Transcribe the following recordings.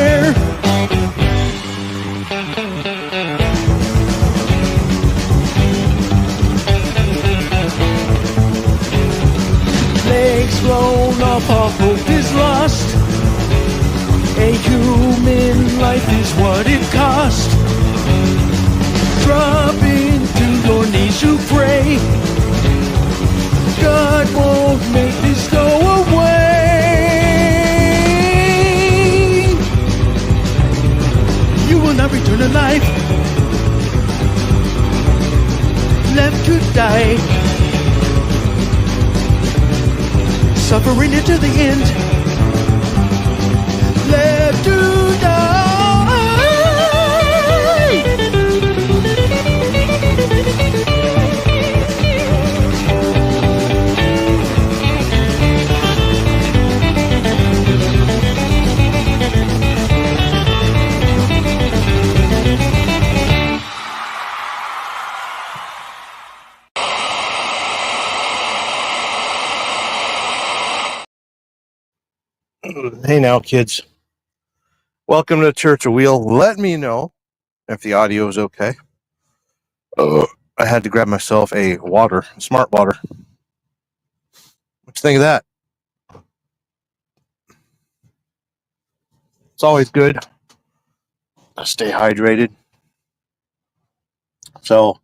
everywhere. Legs blown off, all hope is lost. A human life is what it cost. Dropping to your knees to pray. God won't make this go away. You will not return to life. Left to die. Suffering it to the end. Left to die. Hey now, kids. Welcome to Church of Wheel. Let me know if the audio is okay. I had to grab myself a water, smart water. What you think of that? It's always good to stay hydrated. So,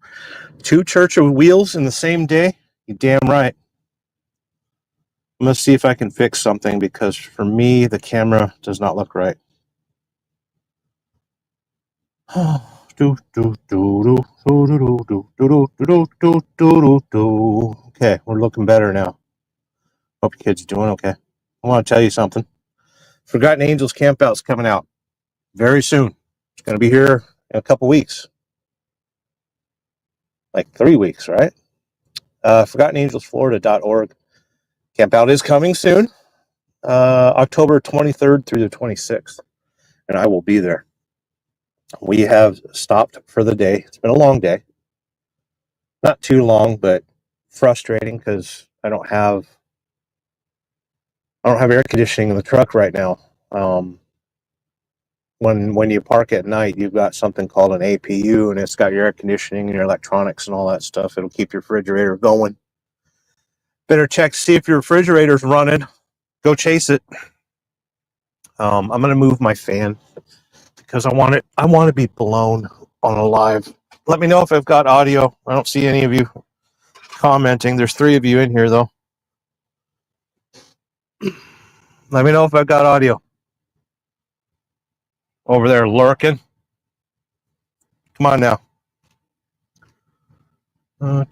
2 Church of Wheels in the same day? You damn right. I'm going to see if I can fix something because for me, the camera does not look right. Okay, we're looking better now. Hope your kids are doing okay. I want to tell you something. Forgotten Angels Campout's coming out very soon. It's going to be here in a couple weeks. Like 3 weeks, right? ForgottenAngelsFlorida.org. Campout is coming soon. October 23rd through the 26th. And I will be there. We have stopped for the day. It's been a long day. Not too long, but frustrating because I don't have air conditioning in the truck right now. When you park at night, you've got something called an APU, and it's got your air conditioning and your electronics and all that stuff. It'll keep your refrigerator going. Better check to see if your refrigerator's running. Go chase it. I'm going to move my fan because I want to be blown on a live. Let me know if I've got audio. I don't see any of you commenting. There's 3 of you in here, though. Let me know if I've got audio. Over there lurking. Come on now. We'll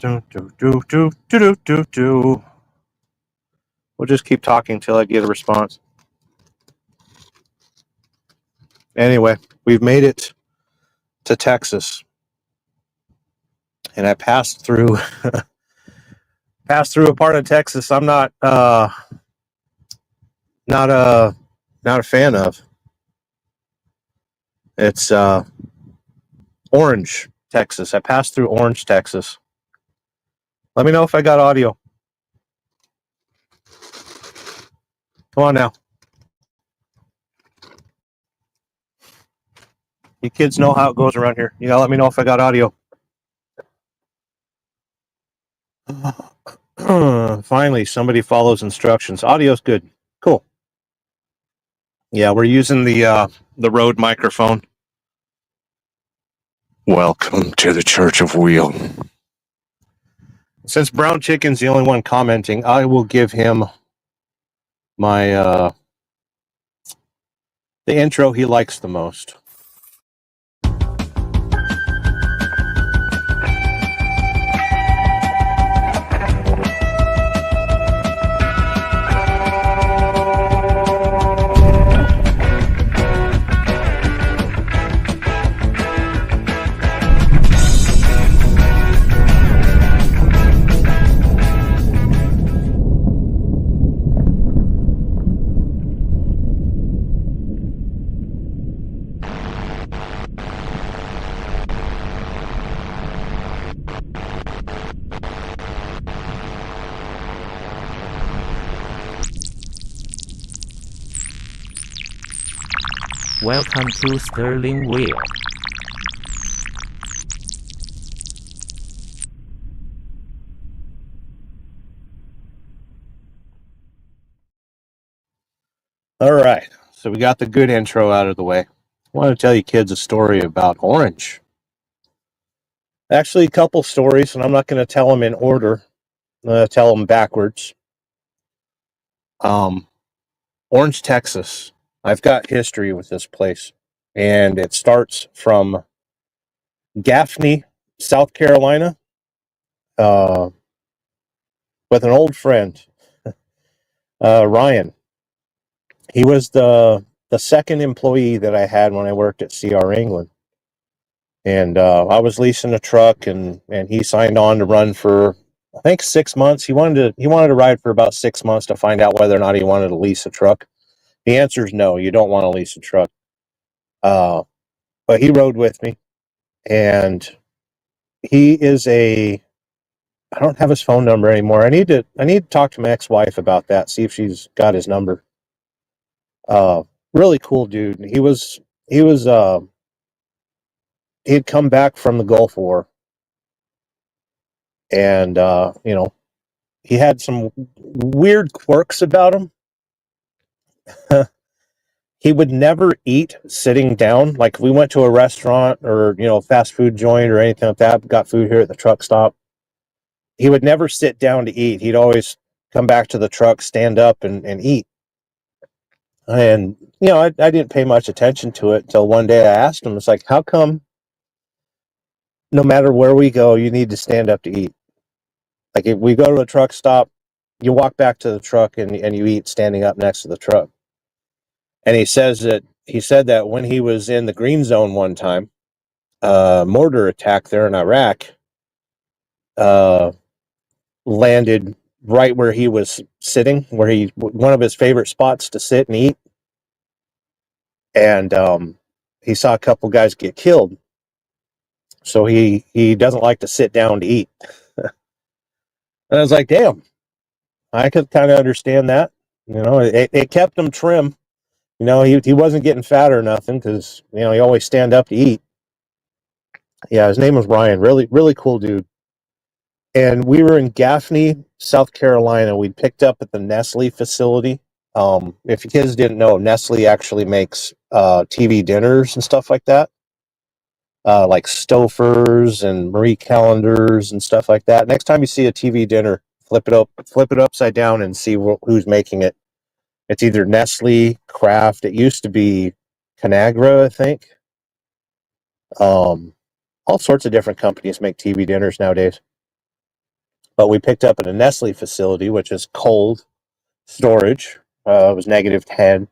just keep talking till I get a response. Anyway, we've made it to Texas. And I passed through a part of Texas I'm not a fan of. It's Orange, Texas. I passed through Orange, Texas. Let me know if I got audio. Come on now. You kids know how it goes around here. You gotta let me know if I got audio. Finally, somebody follows instructions. Audio's good. Cool. Yeah, we're using the Rode microphone. Welcome to the Church of Wheel. Since Brown Chicken's the only one commenting, I will give him my the intro he likes the most. Welcome to Sterling Wheel. All right, so we got the good intro out of the way. I want to tell you kids a story about orange. Actually, a couple stories, and I'm not going to tell them in order. I'm going to tell them backwards. Orange, Texas. I've got history with this place, and it starts from Gaffney, South Carolina, with an old friend, Ryan. He was the second employee that I had when I worked at CR England. And I was leasing a truck, and he signed on to run for, I think, 6 months. He wanted to ride for about 6 months to find out whether or not he wanted to lease a truck. The answer is no. You don't want to lease a truck. But he rode with me, and he is I don't have his phone number anymore. I need to talk to my ex-wife about that. See if she's got his number. Really cool dude. He'd come back from the Gulf War, and he had some weird quirks about him. He would never eat sitting down. Like if we went to a restaurant or fast food joint or anything like that, got food here at the truck stop, he would never sit down to eat. He'd always come back to the truck, stand up, and eat. And I didn't pay much attention to it until one day I asked him, it's like, how come no matter where we go, you need to stand up to eat? Like if we go to a truck stop, you walk back to the truck and you eat standing up next to the truck. And he said that when he was in the Green Zone one time, mortar attack there in Iraq, landed right where he was sitting, one of his favorite spots to sit and eat. And he saw a couple guys get killed. So he doesn't like to sit down to eat. And I was like, damn, I could kind of understand that. It kept him trim. He wasn't getting fat or nothing because, he always stand up to eat. Yeah, his name was Ryan. Really, really cool dude. And we were in Gaffney, South Carolina. We picked up at the Nestle facility. If you kids didn't know, Nestle actually makes TV dinners and stuff like that. Like Stouffer's and Marie Callender's and stuff like that. Next time you see a TV dinner, flip it upside down and see who's making it. It's either Nestle, Kraft. It used to be Conagra, I think. All sorts of different companies make TV dinners nowadays. But we picked up at a Nestle facility, which is cold storage. It was -10.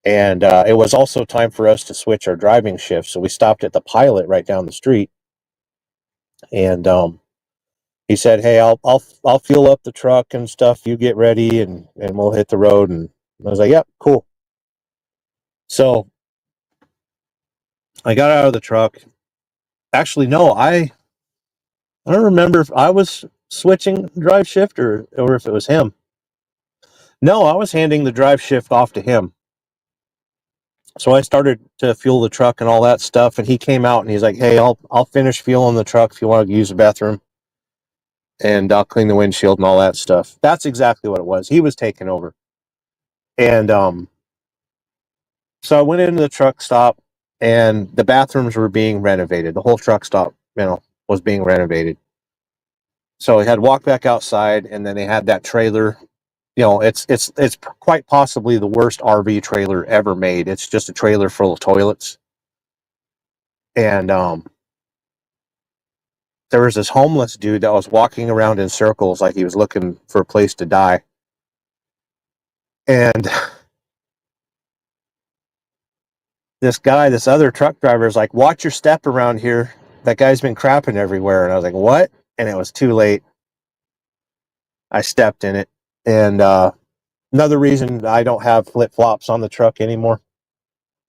And it was also time for us to switch our driving shift. So we stopped at the Pilot right down the street. And he said, hey, I'll fuel up the truck and stuff. You get ready and we'll hit the road. And I was like, yep, cool. So I got out of the truck. Actually, no, I don't remember if I was switching drive shift or if it was him. No, I was handing the drive shift off to him. So I started to fuel the truck and all that stuff, and he came out and he's like, hey, I'll finish fueling the truck if you want to use the bathroom, and I'll clean the windshield and all that stuff. That's exactly what it was. He was taking over. And so I went into the truck stop, and the bathrooms were being renovated. The whole truck stop, was being renovated. So I had to walk back outside, and then they had that trailer. It's quite possibly the worst RV trailer ever made. It's just a trailer full of toilets. And there was this homeless dude that was walking around in circles like he was looking for a place to die. And this other truck driver is like, watch your step around here. That guy's been crapping everywhere. And I was like, what? And it was too late. I stepped in it. And another reason I don't have flip-flops on the truck anymore.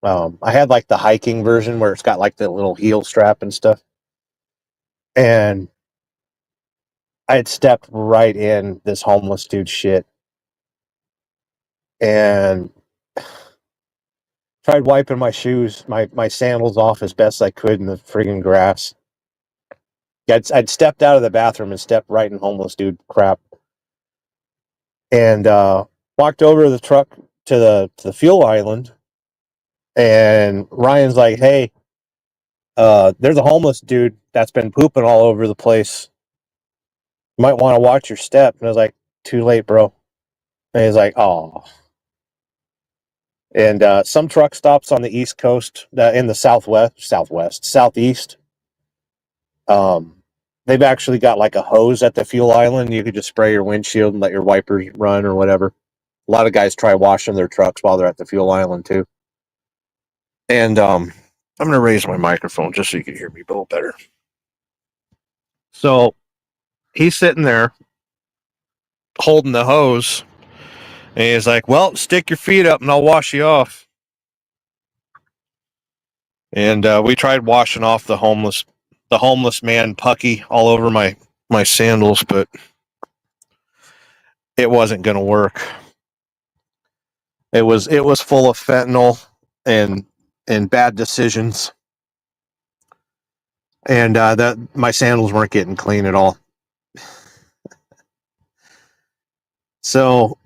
I had like the hiking version where it's got like the little heel strap and stuff. And I had stepped right in this homeless dude's shit. And Tried wiping my shoes, my sandals off as best I could in the friggin' grass. Yeah, I'd stepped out of the bathroom and stepped right in homeless dude crap. And walked over to the truck to the fuel island. And Ryan's like, hey, there's a homeless dude that's been pooping all over the place. You might want to watch your step. And I was like, too late, bro. And he's like, oh. And some truck stops on the East Coast, in the Southeast. They've actually got like a hose at the fuel island. You could just spray your windshield and let your wipers run or whatever. A lot of guys try washing their trucks while they're at the fuel island too. And I'm going to raise my microphone just so you can hear me a little better. So he's sitting there holding the hose. And he's like, well, stick your feet up and I'll wash you off. And we tried washing off the homeless man pucky all over my sandals, but it wasn't going to work. It was full of fentanyl and bad decisions. And that my sandals weren't getting clean at all. So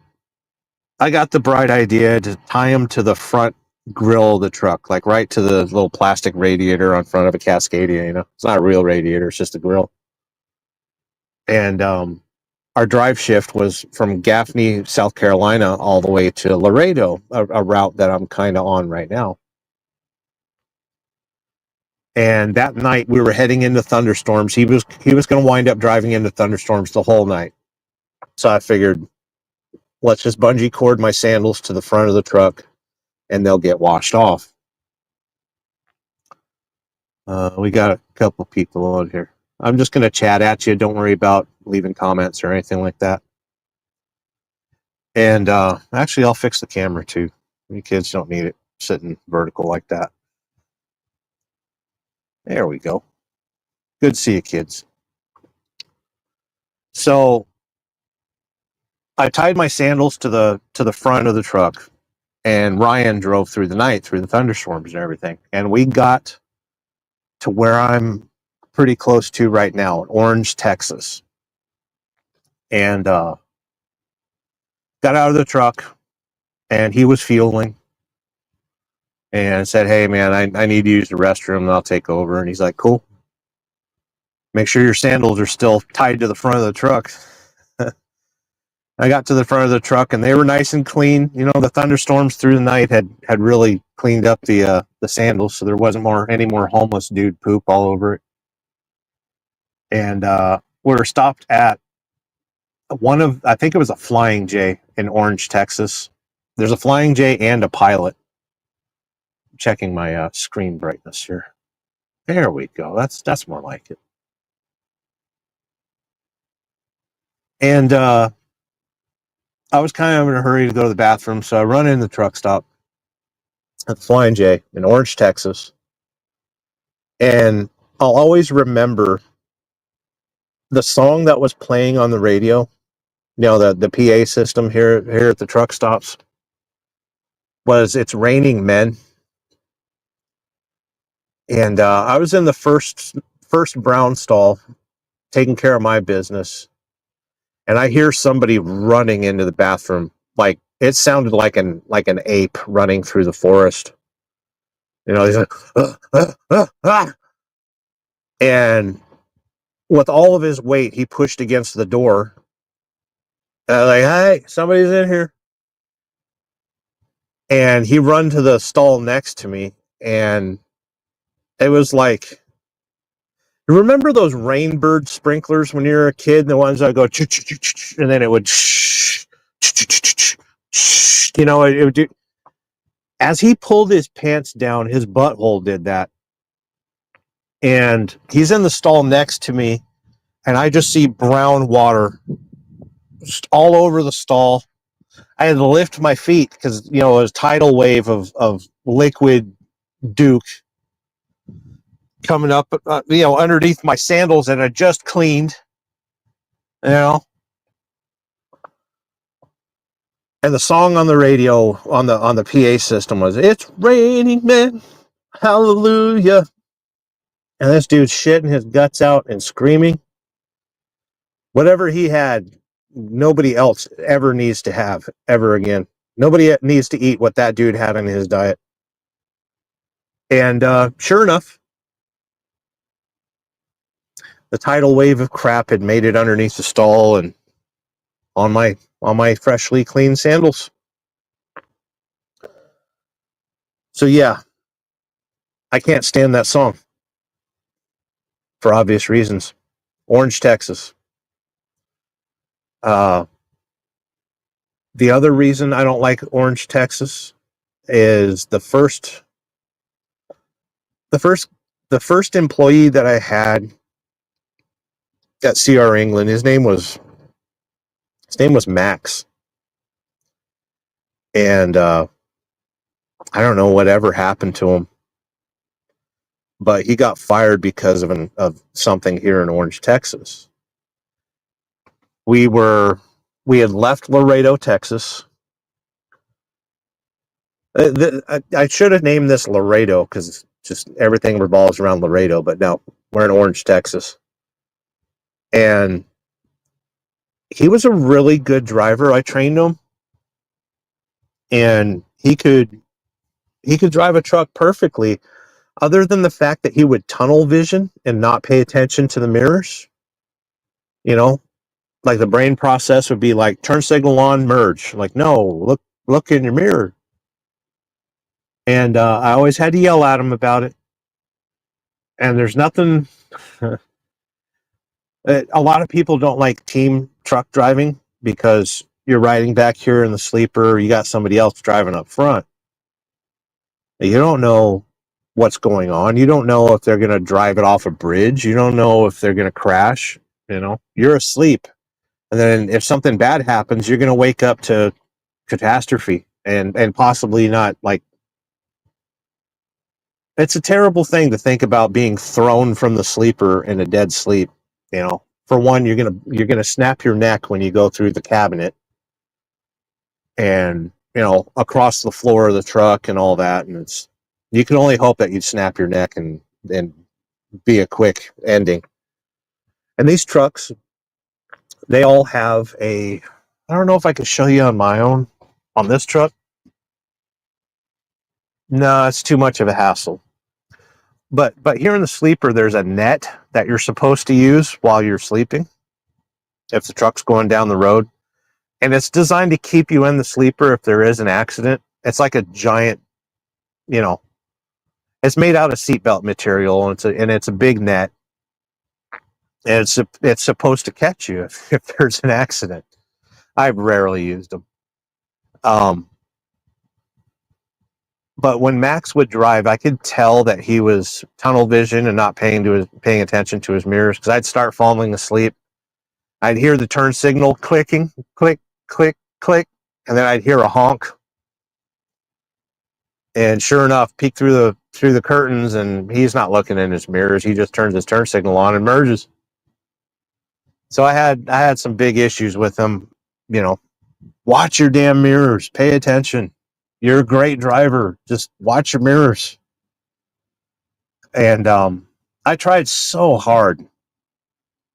I got the bright idea to tie him to the front grill of the truck, like right to the little plastic radiator on front of a Cascadia. You know, it's not a real radiator; it's just a grill. And our drive shift was from Gaffney, South Carolina, all the way to Laredo, a route that I'm kind of on right now. And that night we were heading into thunderstorms. He was going to wind up driving into thunderstorms the whole night. So I figured, let's just bungee cord my sandals to the front of the truck and they'll get washed off. We got a couple people on here. I'm just going to chat at you. Don't worry about leaving comments or anything like that. And actually, I'll fix the camera too. You kids don't need it sitting vertical like that. There we go. Good to see you, kids. So I tied my sandals to the front of the truck, and Ryan drove through the night through the thunderstorms and everything. And we got to where I'm pretty close to right now, Orange, Texas. And got out of the truck, and he was fueling and said, hey, man, I need to use the restroom, and I'll take over. And he's like, cool. Make sure your sandals are still tied to the front of the truck. I got to the front of the truck, and they were nice and clean. You know, the thunderstorms through the night had really cleaned up the sandals, so there wasn't any more homeless dude poop all over it. And we were stopped at I think it was a Flying J in Orange, Texas. There's a Flying J and a Pilot. I'm checking my screen brightness here. There we go. That's more like it. And I was kind of in a hurry to go to the bathroom, so I run in the truck stop at the Flying J in Orange, Texas. And I'll always remember the song that was playing on the radio, you know, the PA system here at the truck stops, was It's Raining Men. And I was in the first brown stall taking care of my business, and I hear somebody running into the bathroom. Like, it sounded like an ape running through the forest. You know, he's like, and with all of his weight, he pushed against the door. And I was like, hey, somebody's in here. And he run to the stall next to me, and it was like, you remember those Rainbird sprinklers when you were a kid? The ones that go, and then it would, you know, it would do. As he pulled his pants down, his butthole did that. And he's in the stall next to me, and I just see brown water just all over the stall. I had to lift my feet because, you know, it was a tidal wave of liquid Duke coming up, you know, underneath my sandals that I just cleaned, you know. And the song on the radio on the PA system was "It's Raining Men, Hallelujah." And this dude's shitting his guts out and screaming. Whatever he had, nobody else ever needs to have ever again. Nobody needs to eat what that dude had in his diet. And sure enough, the tidal wave of crap had made it underneath the stall and on my freshly cleaned sandals. So yeah, I can't stand that song for obvious reasons. Orange, Texas. The other reason I don't like Orange, Texas is the first employee that I had at CR England, his name was Max. And I don't know whatever happened to him, but he got fired because of something here in Orange, Texas. We had left Laredo, Texas. I should have named this Laredo because just everything revolves around Laredo, but no, we're in Orange, Texas. And he was a really good driver. I trained him, and he could drive a truck perfectly, other than the fact that he would tunnel vision and not pay attention to the mirrors. You know, like the brain process would be like, turn signal on, merge. Like, no, look in your mirror. And I always had to yell at him about it. And there's nothing. A lot of people don't like team truck driving because you're riding back here in the sleeper. You got somebody else driving up front. You don't know what's going on. You don't know if they're going to drive it off a bridge. You don't know if they're going to crash. You know, you're asleep. And then if something bad happens, you're going to wake up to catastrophe and possibly not like. It's a terrible thing to think about being thrown from the sleeper in a dead sleep. You know, for one, you're gonna snap your neck when you go through the cabinet, and you know, across the floor of the truck and all that. And you can only hope that you'd snap your neck and be a quick ending. And these trucks, they all have I don't know if I could show you on my own on this truck. No, it's too much of a hassle. But here in the sleeper, there's a net that you're supposed to use while you're sleeping if the truck's going down the road. And it's designed to keep you in the sleeper if there is an accident. It's like a giant, you know, it's made out of seatbelt material, and it's a big net. And it's supposed to catch you if there's an accident. I've rarely used them. But when Max would drive, I could tell that he was tunnel vision and not paying attention to his mirrors, because I'd start falling asleep. I'd hear the turn signal clicking, click, click, click, and then I'd hear a honk. And sure enough, peek through the curtains, and he's not looking in his mirrors. He just turns his turn signal on and merges. So I had some big issues with him. You know, watch your damn mirrors, pay attention. You're a great driver. Just watch your mirrors. And I tried so hard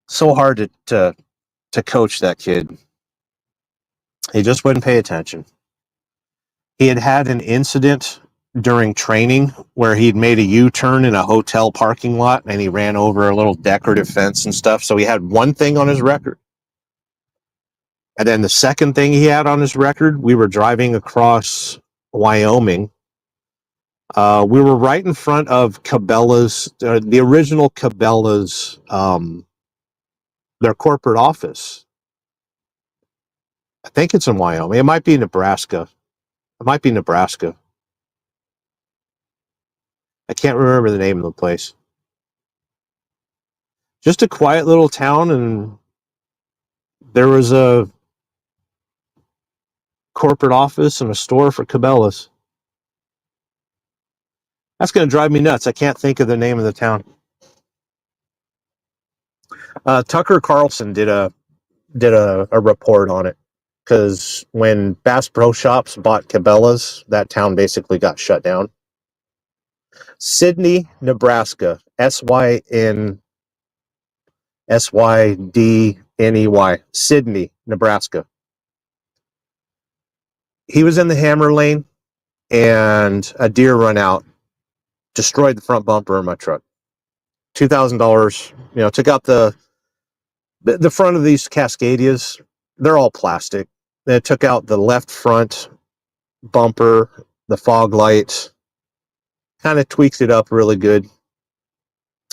to coach that kid. He just wouldn't pay attention. He had an incident during training where he'd made a U-turn in a hotel parking lot, and he ran over a little decorative fence and stuff. So he had one thing on his record. And then the second thing he had on his record, we were driving across Wyoming. We were right in front of Cabela's, the original Cabela's, their corporate office. I think it's in Wyoming. It might be Nebraska. I can't remember the name of the place. Just a quiet little town, and there was a corporate office and a store for Cabela's. That's going to drive me nuts. I can't think of the name of the town. Tucker Carlson did a report on it. because when Bass Pro Shops bought Cabela's, that town basically got shut down. Sydney, Nebraska. SYDNEY. Sydney, Nebraska. He was in the hammer lane, and a deer run out, destroyed the front bumper of my truck. $2,000. Took out the front of these Cascadias. They're all plastic. They took out the left front bumper, the fog light, kind of tweaked it up really good.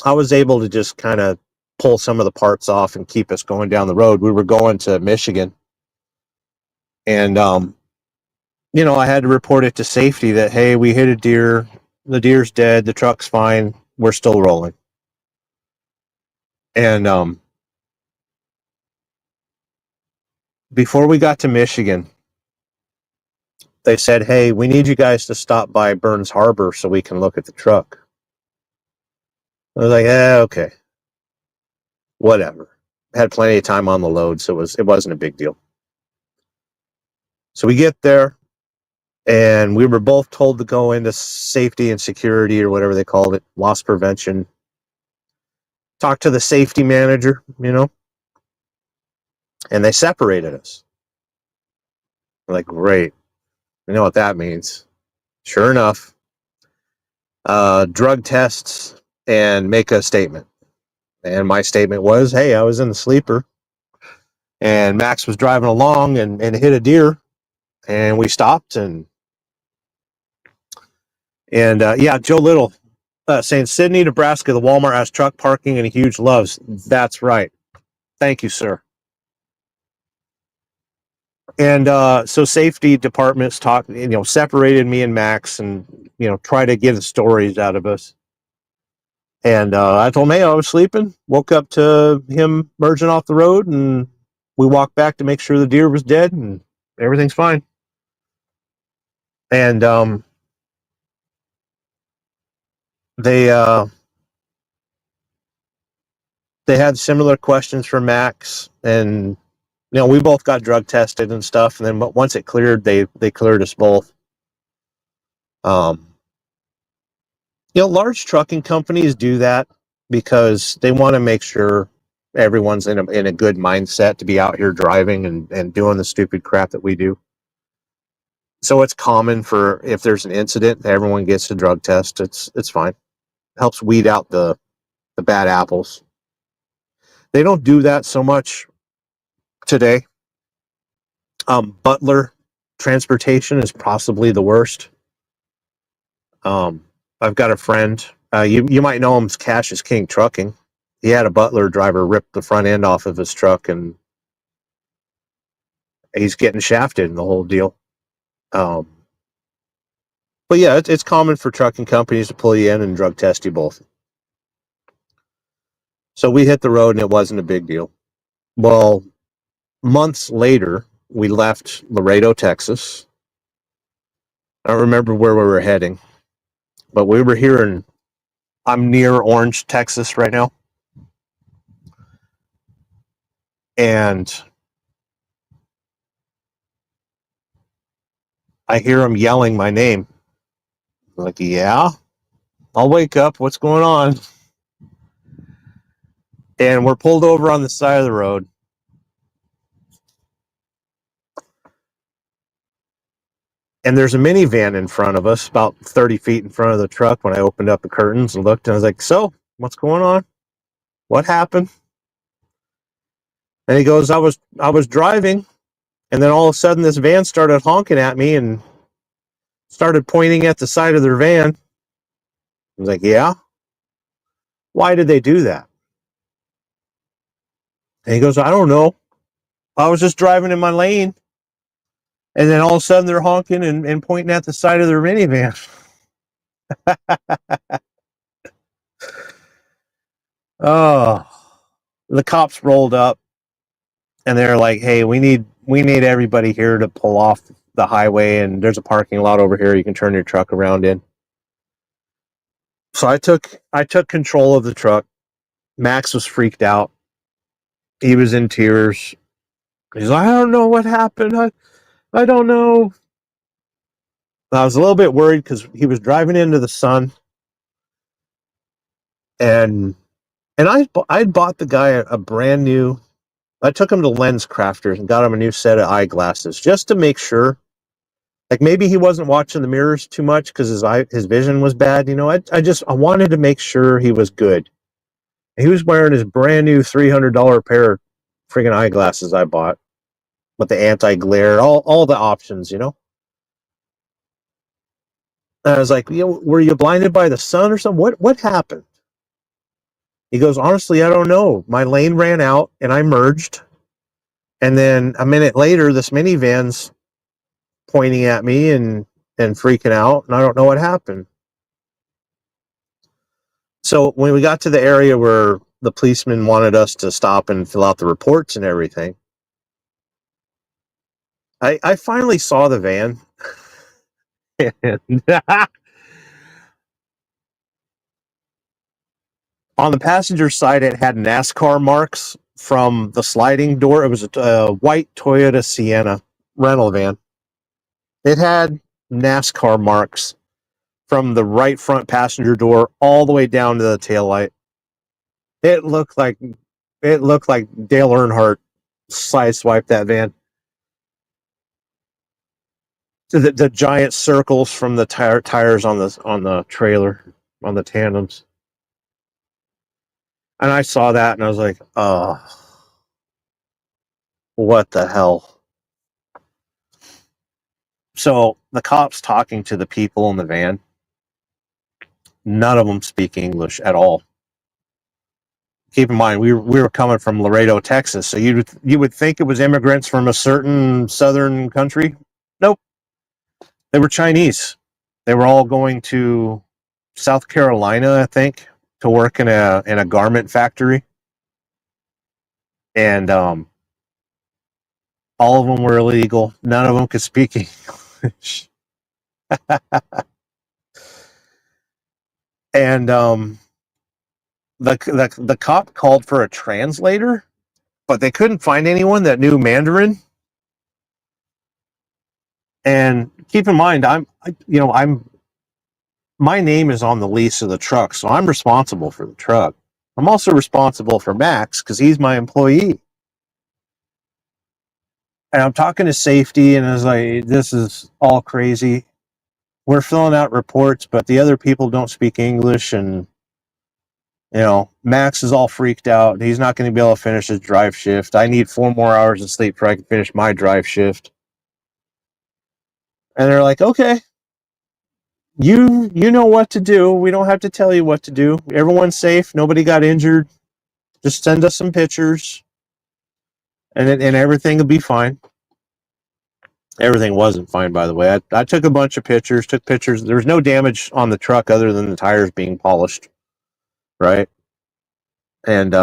I was able to just kind of pull some of the parts off and keep us going down the road. We were going to Michigan, and I had to report it to safety that, hey, we hit a deer, the deer's dead, the truck's fine, we're still rolling. And before we got to Michigan, they said, hey, we need you guys to stop by Burns Harbor so we can look at the truck. I was like, okay, whatever. Had plenty of time on the load, so it wasn't a big deal. So we get there, and we were both told to go into safety and security, or whatever they called it, loss prevention. Talk to the safety manager, and they separated us. I'm like, great. I know what that means. Sure enough, drug tests and make a statement. And my statement was, hey, I was in the sleeper, and Max was driving along and hit a deer, and we stopped, and Joe Little saying, Sydney, Nebraska, the Walmart has truck parking and huge loves. That's right. Thank you, sir. And so safety departments separated me and Max, and try to get the stories out of us. And I told him, hey, I was sleeping, woke up to him merging off the road, and we walked back to make sure the deer was dead, and everything's fine. And they had similar questions for Max, and we both got drug tested and stuff. And then once it cleared, they cleared us both. Large trucking companies do that because they want to make sure everyone's in a good mindset to be out here driving and doing the stupid crap that we do. So it's common for, if there's an incident, everyone gets a drug test. It's fine. It helps weed out the bad apples. They don't do that so much today. Butler Transportation is possibly the worst. I've got a friend, you might know him as Cash is King Trucking. He had a Butler driver rip the front end off of his truck, and he's getting shafted in the whole deal. But yeah, it's common for trucking companies to pull you in and drug test you both. So we hit the road, and it wasn't a big deal. Well, months later, we left Laredo, Texas. I don't remember where we were heading, but we were here I'm near Orange, Texas right now. And I hear him yelling my name. I'm like, yeah, I'll wake up. What's going on? And we're pulled over on the side of the road. And there's a minivan in front of us, about 30 feet in front of the truck. When I opened up the curtains and looked, and I was like, so, what's going on? What happened? And he goes, I was driving, and then all of a sudden this van started honking at me and started pointing at the side of their van. I was like, yeah? Why did they do that? And he goes, I don't know. I was just driving in my lane, and then all of a sudden they're honking and pointing at the side of their minivan. Oh, the cops rolled up, and they're like, hey, we need everybody here to pull off the highway, and there's a parking lot over here you can turn your truck around in. So I took control of the truck. Max was freaked out. He was in tears. He's like, I don't know what happened. I don't know. I was a little bit worried because he was driving into the sun, and I'd bought the guy a brand new. I took him to Lens Crafters and got him a new set of eyeglasses just to make sure. Like maybe he wasn't watching the mirrors too much because his vision was bad. You know, I wanted to make sure he was good. And he was wearing his brand new $300 pair of friggin' eyeglasses I bought with the anti-glare, all the options, you know. And I was like, you know, were you blinded by the sun or something? What happened? He goes, honestly, I don't know. My lane ran out and I merged. And then a minute later, this minivan's pointing at me and freaking out, and I don't know what happened. So when we got to the area where the policeman wanted us to stop and fill out the reports and everything, I finally saw the van. On the passenger side, it had NASCAR marks from the sliding door. It was a white Toyota Sienna rental van. It had NASCAR marks from the right front passenger door all the way down to the taillight. It looked like Dale Earnhardt sideswiped that van. The giant circles from the tires on the trailer, on the tandems. And I saw that and I was like, oh, what the hell? So the cops talking to the people in the van, none of them speak English at all. Keep in mind, we were coming from Laredo, Texas, so you would think it was immigrants from a certain southern country. Nope, they were Chinese. They were all going to South Carolina, I think, to work in a garment factory, and all of them were illegal. None of them could speak English. And the cop called for a translator, but they couldn't find anyone that knew Mandarin. And keep in mind, my name is on the lease of the truck, so I'm responsible for the truck. I'm also responsible for Max because he's my employee. And I'm talking to safety, and I was like, this is all crazy. We're filling out reports, but the other people don't speak English, and you know, Max is all freaked out. He's not going to be able to finish his drive shift. I need 4 more hours of sleep before I can finish my drive shift. And they're like, okay, you know what to do. We don't have to tell you what to do. Everyone's safe. Nobody got injured. Just send us some pictures, and everything will be fine. Everything wasn't fine, by the way. I took a bunch of pictures, took pictures. There was no damage on the truck other than the tires being polished, right? And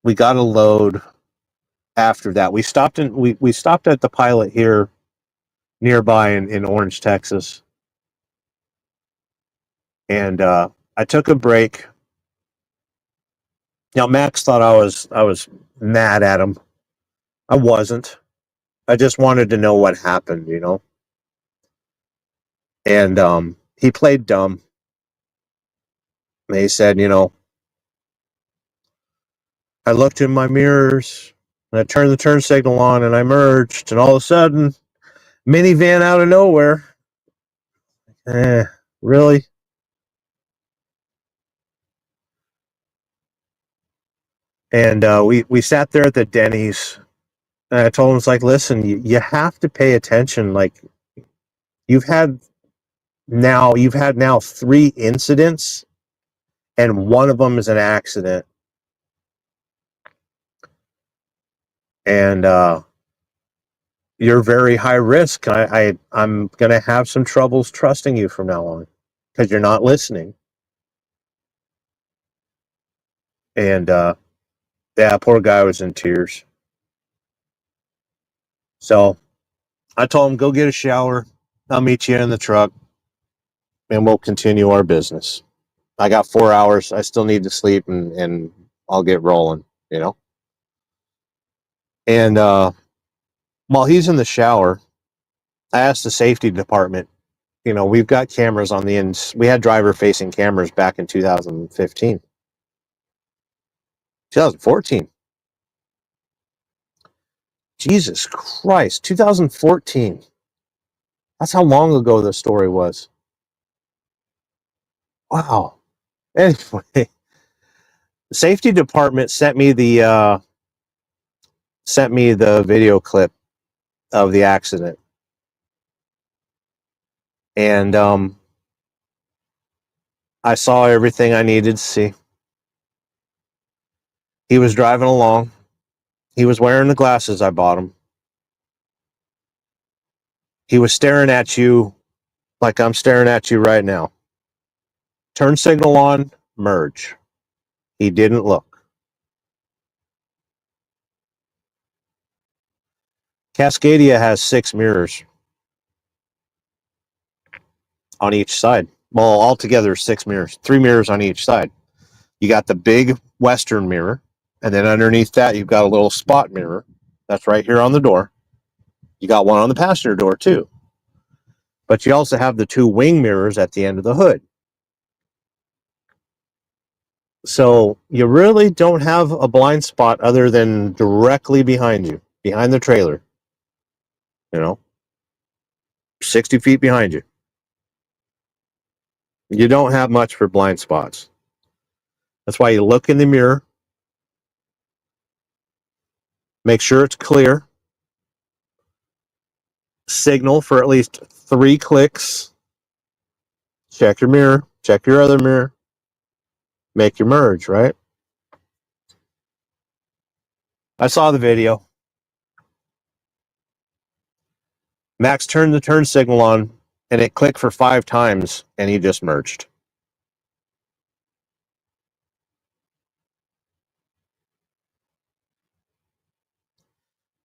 we got a load after that. We stopped at the Pilot here nearby in Orange, Texas. And I took a break. Now Max thought I was mad at him. I wasn't. I just wanted to know what happened, you know. And he played dumb. And he said, you know, I looked in my mirrors and I turned the turn signal on and I merged, and all of a sudden, minivan out of nowhere. Really? And we sat there at the Denny's, and I told him, it's like, listen, you have to pay attention. Like, you've had now 3 incidents, and one of them is an accident. And you're very high risk. I'm going to have some troubles trusting you from now on because you're not listening. And yeah, poor guy was in tears. So I told him, go get a shower. I'll meet you in the truck and we'll continue our business. I got 4 hours. I still need to sleep and I'll get rolling, you know. And while he's in the shower, I asked the safety department, you know, we've got cameras on the ends. We had driver facing cameras back in 2015, 2014. Jesus Christ, 2014. That's how long ago the story was. Wow. Anyway, the safety department sent me the video clip of the accident. And I saw everything I needed to see. He was driving along. He was wearing the glasses I bought him. He was staring at you like I'm staring at you right now. Turn signal on, merge. He didn't look. Cascadia has 6 mirrors on each side. Well, altogether 6 mirrors, 3 mirrors on each side. You got the big western mirror, and then underneath that, you've got a little spot mirror. That's right here on the door. You got one on the passenger door too. But you also have the 2 wing mirrors at the end of the hood. So you really don't have a blind spot other than directly behind you, behind the trailer. You know, 60 feet behind you. You don't have much for blind spots. That's why you look in the mirror. Make sure it's clear. Signal for at least 3 clicks. Check your mirror. Check your other mirror. Make your merge, right? I saw the video. Max turned the turn signal on, and it clicked for 5 times, and he just merged.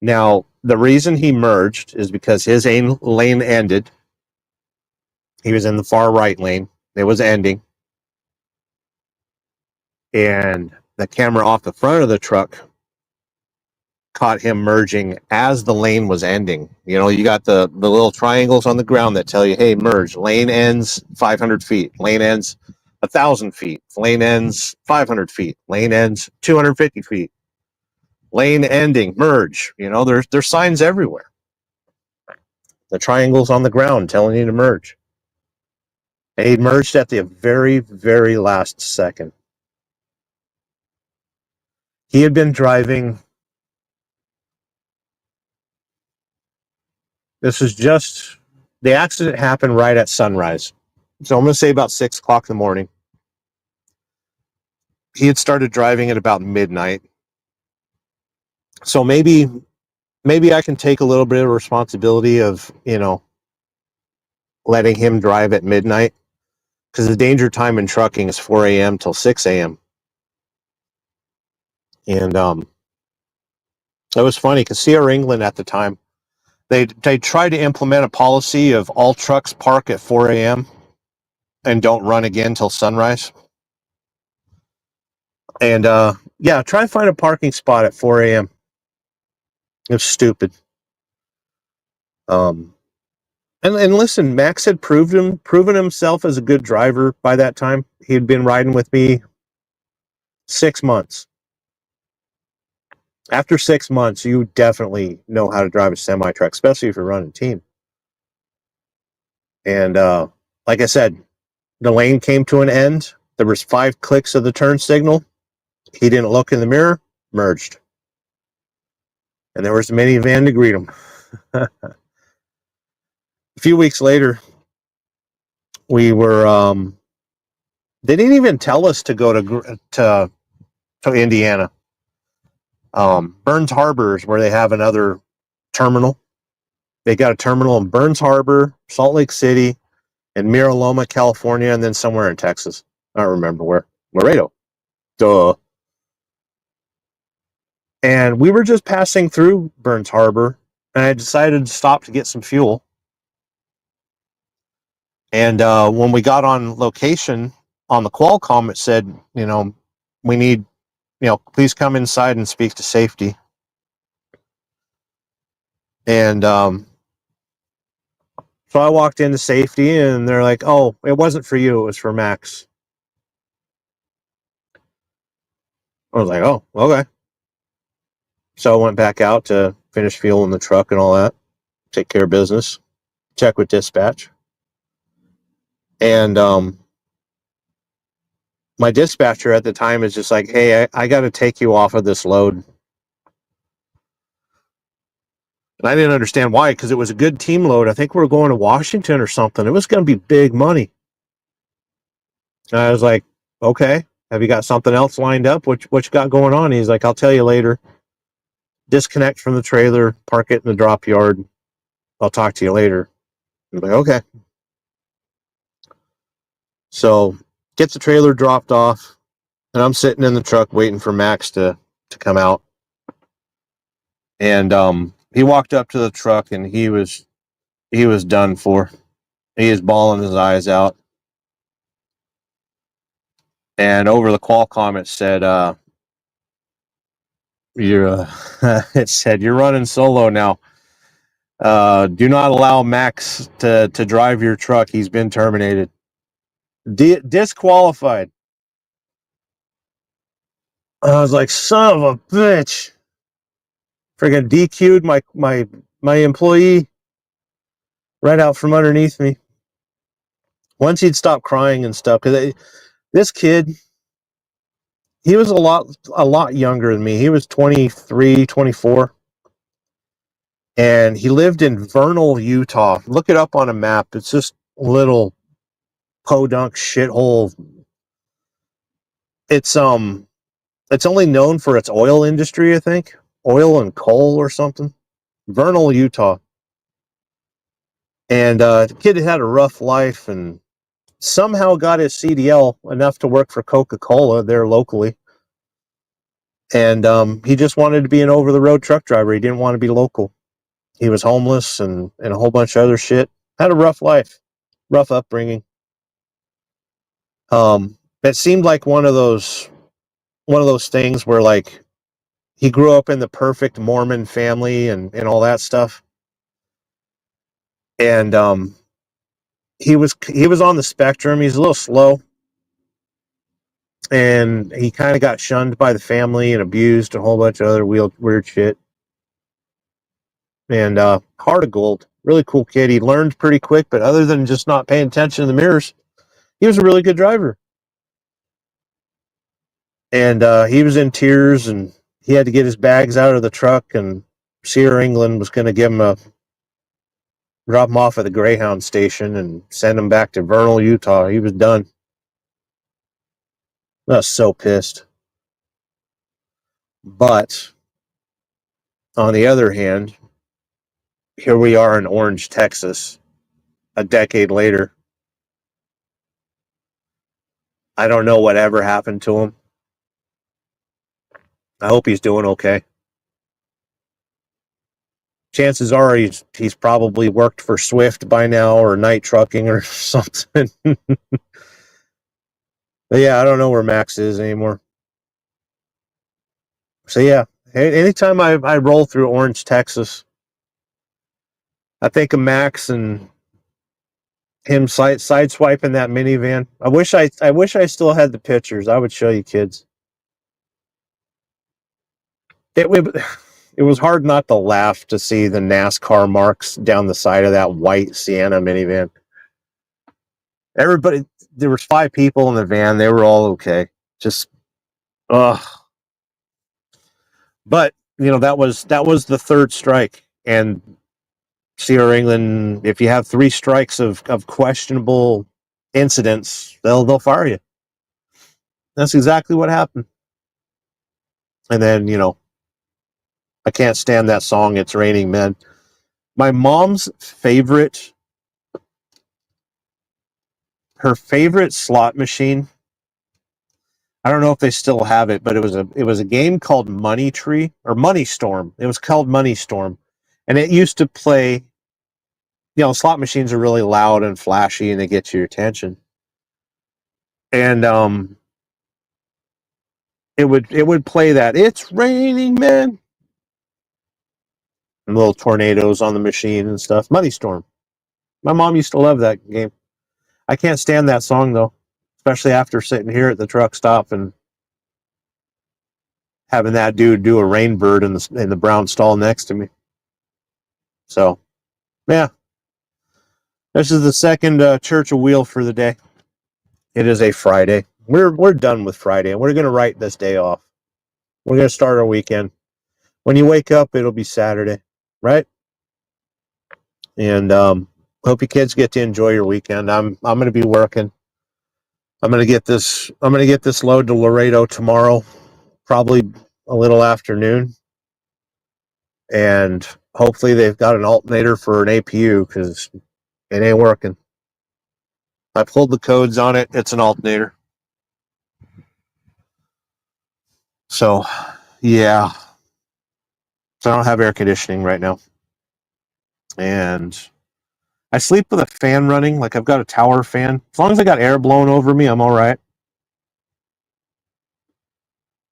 Now, the reason he merged is because his lane ended. He was in the far right lane. It was ending. And the camera off the front of the truck caught him merging as the lane was ending. You know, you got the little triangles on the ground that tell you, hey, merge. Lane ends 500 feet. Lane ends 1,000 feet. Lane ends 500 feet. Lane ends 250 feet. Lane ending, merge. You know, there's signs everywhere. The triangles on the ground telling you to merge. And he merged at the very, very last second. He had been driving. This is just, the accident happened right at sunrise. So I'm going to say about 6 o'clock in the morning. He had started driving at about midnight. So maybe I can take a little bit of responsibility of, you know, letting him drive at midnight, because the danger time in trucking is 4 a.m. till 6 a.m. And it was funny because CR England at the time, they tried to implement a policy of all trucks park at 4 a.m. and don't run again till sunrise. And yeah, try and find a parking spot at 4 a.m. It's stupid. And listen, Max had proven himself as a good driver by that time. He had been riding with me 6 months. After 6 months, you definitely know how to drive a semi-truck, especially if you're running a team. And like I said, the lane came to an end. There was 5 clicks of the turn signal. He didn't look in the mirror, merged. And there was a minivan to greet him. A few weeks later, we were, they didn't even tell us to go to Indiana. Burns Harbor is where they have another terminal. They got a terminal in Burns Harbor, Salt Lake City, and Mira Loma, California, and then somewhere in Texas. I don't remember where. Laredo. Duh. And we were just passing through Burns Harbor, and I decided to stop to get some fuel. And when we got on location on the Qualcomm, it said, you know, we need please come inside and speak to safety. And so I walked into safety, and they're like, "Oh, it wasn't for you. It was for Max." I was like, "Oh, okay." So I went back out to finish fueling the truck and all that, take care of business, check with dispatch. And my dispatcher at the time is just like, "Hey, I got to take you off of this load." And I didn't understand why, because it was a good team load. I think we were going to Washington or something. It was going to be big money. And I was like, "Okay, have you got something else lined up? What you got going on?" He's like, "I'll tell you later. Disconnect from the trailer, park it in the drop yard. I'll talk to you later." I'm like, "Okay." So gets the trailer dropped off, and I'm sitting in the truck waiting for Max to come out. And he walked up to the truck, and he was done for. He was bawling his eyes out. And over the Qualcomm, it said, "You're," it said, "You're running solo now. Do not allow Max to drive your truck. He's been terminated, disqualified." I was like, "Son of a bitch!" Friggin' DQ'd my employee right out from underneath me. Once he'd stopped crying and stuff, because this kid, he was a lot younger than me. He was 23, 24. And he lived in Vernal, Utah. Look it up on a map. It's just little podunk shithole. It's only known for its oil industry, I think. Oil and coal or something. Vernal, Utah. And the kid had a rough life and somehow got his CDL enough to work for Coca-Cola there locally. And he just wanted to be an over-the-road truck driver. He didn't want to be local. He was homeless and a whole bunch of other shit. Had a rough life, rough upbringing. It seemed like one of those things where, like, he grew up in the perfect Mormon family and all that stuff. And he was on the spectrum. He's a little slow. And he kind of got shunned by the family and abused, a whole bunch of other weird shit. And heart of gold, really cool kid. He learned pretty quick, but other than just not paying attention to the mirrors, he was a really good driver. And he was in tears, and he had to get his bags out of the truck, and Sierra England was going to drop him off at the Greyhound station and send him back to Vernal, Utah. He was done. I was so pissed. But on the other hand, here we are in Orange, Texas, a decade later. I don't know whatever happened to him. I hope he's doing okay. Chances are he's probably worked for Swift by now or Night Trucking or something. But yeah, I don't know where Max is anymore. So yeah, anytime I roll through Orange, Texas, I think of Max and him sideswiping that minivan. I wish I still had the pictures. I would show you kids. It was hard not to laugh to see the NASCAR marks down the side of that white Sienna minivan. Everybody, there was 5 people in the van. They were all okay. Just, ugh. But that was the 3rd strike, and Sierra England, if you have 3 strikes of questionable incidents, they'll fire you. That's exactly what happened. And then I can't stand that song, It's Raining Men. My mom's favorite slot machine, I don't know if they still have it, but it was a game called Money Tree or Money Storm. It was called Money Storm. And it used to play, slot machines are really loud and flashy and they get your attention. And it would play that "It's Raining Men" and little tornadoes on the machine and stuff. Muddy Storm. My mom used to love that game. I can't stand that song though, especially after sitting here at the truck stop and having that dude do a Rainbird in the brown stall next to me. So, yeah, this is the second Church of Wheel for the day. It is a Friday. We're done with Friday, and we're going to write this day off. We're going to start our weekend. When you wake up, it'll be Saturday, right? And hope you kids get to enjoy your weekend. I'm going to be working. I'm going to get this load to Laredo tomorrow, probably a little afternoon, and hopefully they've got an alternator for an APU because it ain't working. I pulled the codes on it. It's an alternator. So, yeah. So I don't have air conditioning right now. And I sleep with a fan running. Like I've got a tower fan. As long as I got air blowing over me, I'm all right.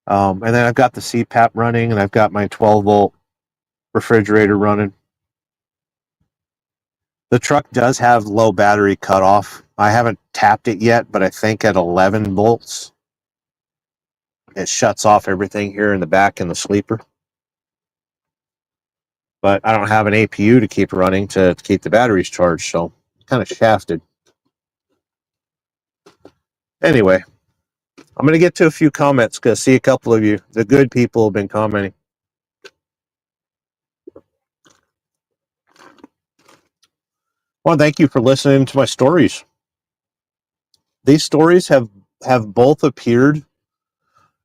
And then I've got the CPAP running, and I've got my 12-volt refrigerator running. The truck does have low battery cutoff. I haven't tapped it yet, but I think at 11 volts, it shuts off everything here in the back in the sleeper. But I don't have an APU to keep running to keep the batteries charged, so kind of shafted. Anyway, I'm going to get to a few comments because I see a couple of you, the good people, have been commenting. Well, thank you for listening to my stories. These stories have both appeared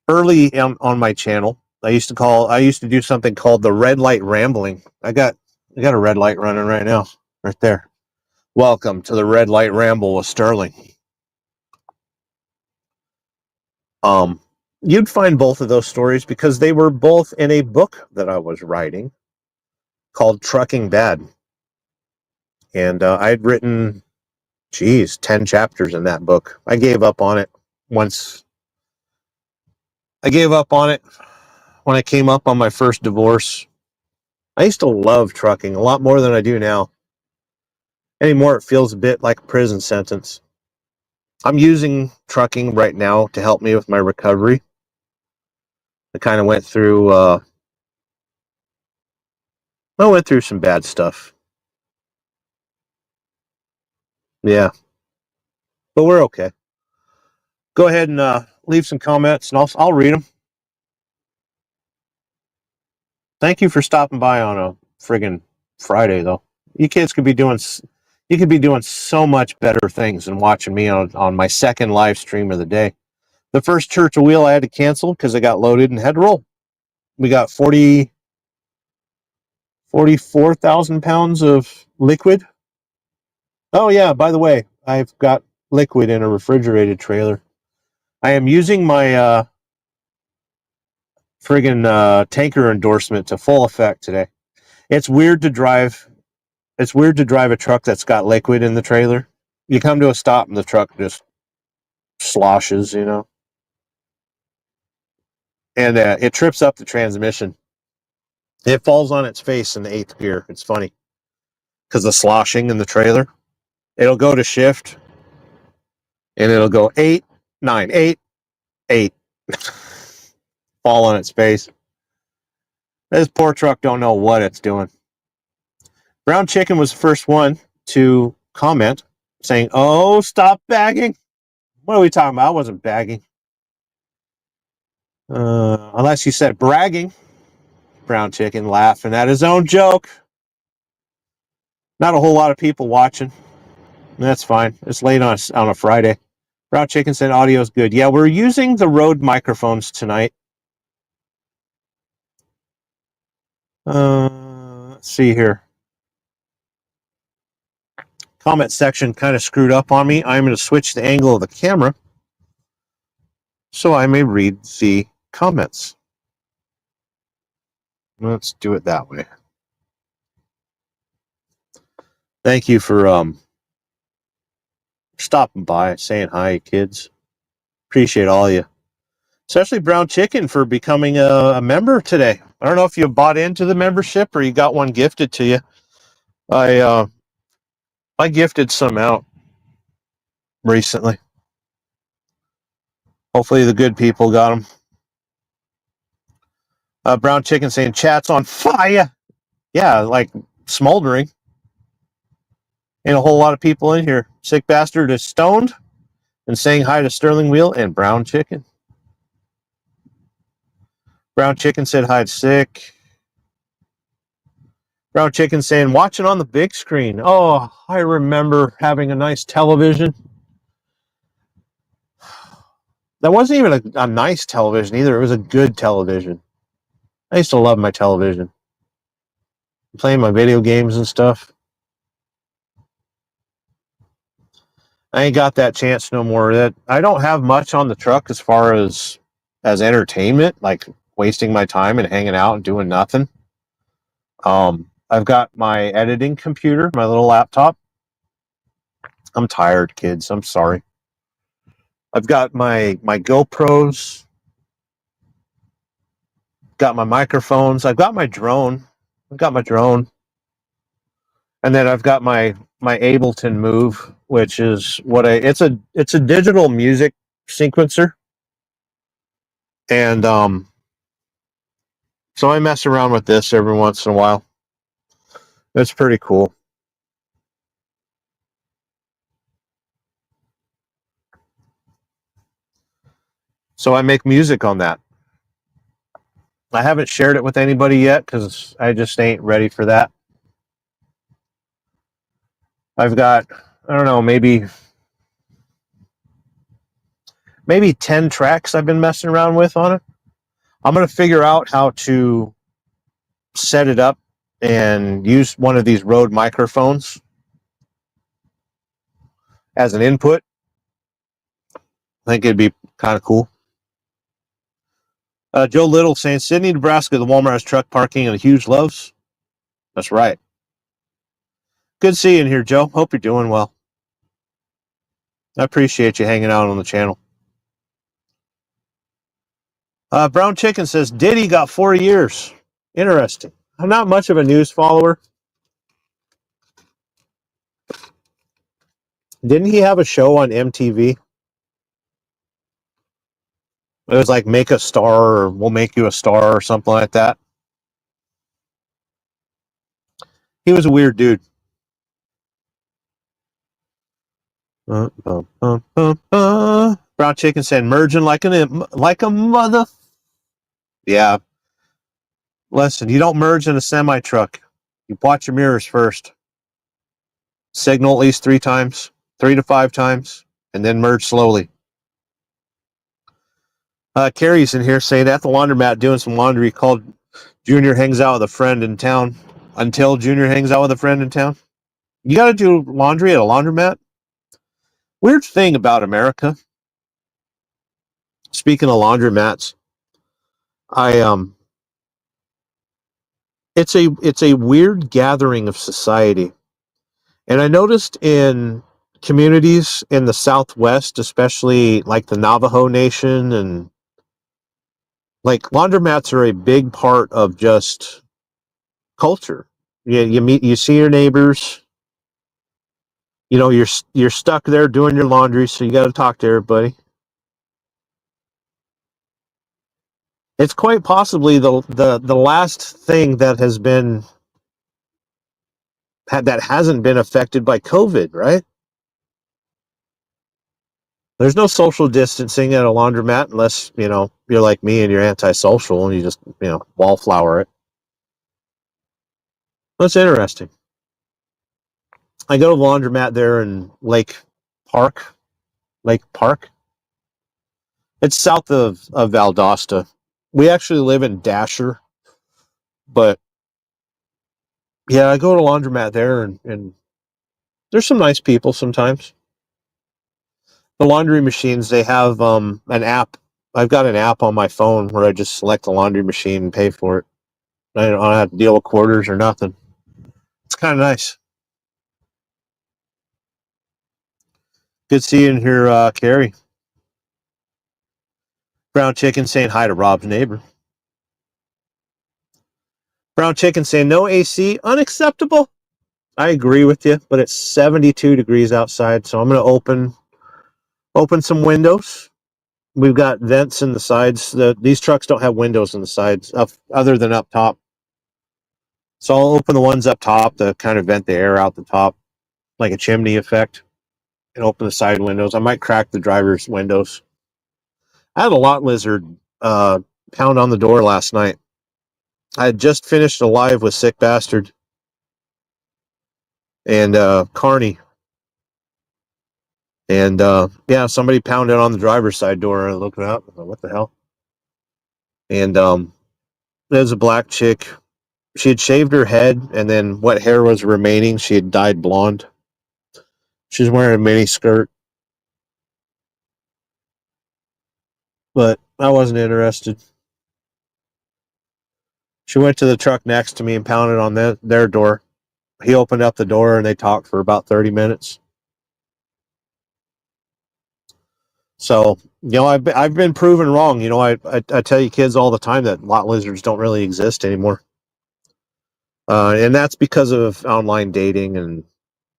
early on my channel. I used to do something called the red light rambling. I got a red light running right now, right there. Welcome to the red light ramble with Sterling. You'd find both of those stories because they were both in a book that I was writing called Trucking Bad. And I had written, 10 chapters in that book. I gave up on it once. I gave up on it when I came up on my first divorce. I used to love trucking a lot more than I do now. Anymore, it feels a bit like a prison sentence. I'm using trucking right now to help me with my recovery. I kind of went through some bad stuff. Yeah. But we're okay. Go ahead and leave some comments, and I'll read them. Thank you for stopping by on a friggin' Friday, though. You kids could be doing so much better things than watching me on my second live stream of the day. The first Church of Wheel I had to cancel because I got loaded and had to roll. We got 44,000 pounds of liquid. Oh yeah, by the way, I've got liquid in a refrigerated trailer. I am using my friggin' tanker endorsement to full effect today. It's weird to drive a truck that's got liquid in the trailer. You come to a stop and the truck just sloshes, and it trips up the transmission. It falls on its face in the 8th gear. It's funny because the sloshing in the trailer. It'll go to shift, and it'll go 8, 9, 8, 8. Fall on its face. This poor truck don't know what it's doing. Brown Chicken was the first one to comment saying, "Oh, stop bagging." What are we talking about? I wasn't bagging. Unless you said bragging. Brown Chicken laughing at his own joke. Not a whole lot of people watching. That's fine. It's late on a Friday. Brown Chicken said audio's good. Yeah, we're using the Rode microphones tonight. Let's see here. Comment section kind of screwed up on me. I'm going to switch the angle of the camera so I may read the comments. Let's do it that way. Thank you for stopping by, saying hi, kids. Appreciate all of you. especially Brown Chicken for becoming a member today. I don't know if you bought into the membership or you got one gifted to you. I gifted some out recently. Hopefully the good people got them. Brown Chicken saying chat's on fire. Yeah, like smoldering. Ain't a whole lot of people in here. Sick Bastard is stoned and saying hi to Sterling Wheel and Brown Chicken. Brown Chicken said hi to Sick. Brown Chicken saying watching on the big screen. Oh, I remember having a nice television. That wasn't even a nice television either. It was a good television. I used to love my television. Playing my video games and stuff. I ain't got that chance no more. That I don't have much on the truck as far as entertainment, like wasting my time and hanging out and doing nothing. I've got my editing computer, my little laptop. I'm tired, kids. I'm sorry. I've got my GoPros. Got my microphones. I've got my drone. And then I've got my Ableton Move, which is it's a digital music sequencer. And so I mess around with this every once in a while. It's pretty cool. So I make music on that. I haven't shared it with anybody yet because I just ain't ready for that. I've got, I don't know, maybe 10 tracks I've been messing around with on it. I'm going to figure out how to set it up and use one of these Rode microphones as an input. I think it'd be kind of cool. Joe Little saying, Sydney, Nebraska, the Walmart has truck parking and huge loves. That's right. Good seeing you here, Joe. Hope you're doing well. I appreciate you hanging out on the channel. Brown Chicken says, Diddy got 4 years. Interesting. I'm not much of a news follower. Didn't he have a show on MTV? It was like Make a Star or We'll Make You a Star or something like that. He was a weird dude. Brown Chicken said, merging like a mother. Yeah. Listen, you don't merge in a semi truck. You watch your mirrors first. Signal at least 3 times, 3 to 5 times, and then merge slowly. Carrie's in here saying at the laundromat doing some laundry, called Junior hangs out with a friend in town. Until Junior hangs out with a friend in town. You got to do laundry at a laundromat? Weird thing about America. Speaking of laundromats, it's a weird gathering of society. And I noticed in communities in the Southwest, especially like the Navajo Nation, and like laundromats are a big part of just culture. You see your neighbors. You know, you're stuck there doing your laundry, so you got to talk to everybody. It's quite possibly the last thing that hasn't been affected by COVID, right? There's no social distancing at a laundromat unless, you're like me and you're antisocial and you just, wallflower it. That's interesting. I go to the laundromat there in Lake Park. It's south of Valdosta. We actually live in Dasher, but yeah, I go to laundromat there and there's some nice people sometimes. The laundry machines, they have an app. I've got an app on my phone where I just select the laundry machine and pay for it. I don't have to deal with quarters or nothing. It's kind of nice. Good seeing here, Carrie. Brown Chicken saying hi to Rob's neighbor. Brown Chicken saying no AC, unacceptable. I agree with you, but it's 72 degrees outside, so I'm going to open some windows. We've got vents in the sides. These trucks don't have windows in the sides other than up top. So I'll open the ones up top to kind of vent the air out the top, like a chimney effect, and open the side windows. I might crack the driver's windows. I had a lot lizard pound on the door last night. I had just finished a live with Sick Bastard and Carney. And yeah, somebody pounded on the driver's side door. I looked up. I thought, what the hell? And there's a black chick. She had shaved her head, and then what hair was remaining, she had dyed blonde. She's wearing a mini skirt. But I wasn't interested. She went to the truck next to me and pounded on their door. He opened up the door, and they talked for about 30 minutes. So, I've been proven wrong. I tell you kids all the time that lot lizards don't really exist anymore. And that's because of online dating and,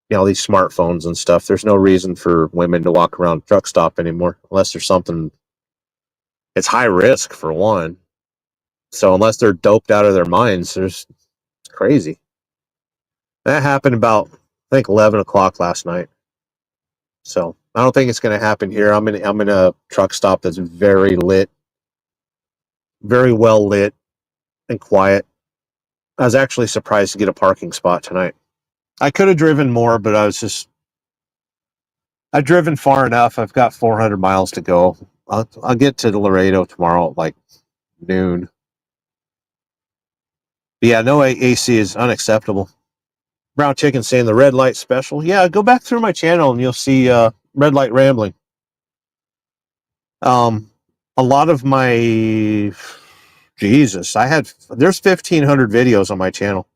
these smartphones and stuff. There's no reason for women to walk around a truck stop anymore, unless there's something. It's high risk, for one. So unless they're doped out of their minds, it's crazy. That happened about, I think, 11 o'clock last night. So I don't think it's going to happen here. I'm in a truck stop that's very lit, very well lit, and quiet. I was actually surprised to get a parking spot tonight. I could have driven more, but I've driven far enough. I've got 400 miles to go. I'll get to Laredo tomorrow at like noon. But yeah, no AC is unacceptable. Brown Chicken saying the red light special. Yeah, go back through my channel and you'll see Red Light Rambling. A lot of my there's 1,500 videos on my channel.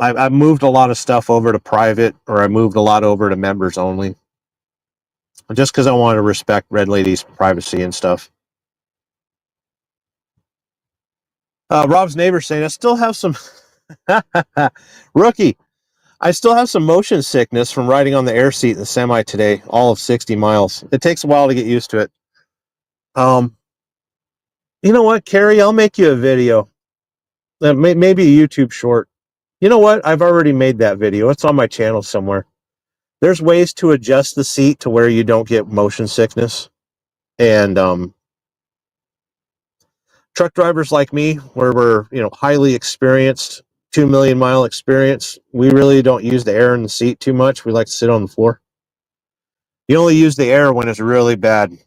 I moved a lot of stuff over to private, or I moved a lot over to members only, just because I wanted to respect Red Lady's privacy and stuff. Rob's neighbor saying, I still have some rookie. I still have some motion sickness from riding on the air seat in the semi today, all of 60 miles. It takes a while to get used to it. You know what, Carrie? I'll make you a video. Maybe a YouTube short. You know what? I've already made that video. It's on my channel somewhere. There's ways to adjust the seat to where you don't get motion sickness. And truck drivers like me, where we're highly experienced, 2 million mile experience, we really don't use the air in the seat too much. We like to sit on the floor. You only use the air when it's really bad,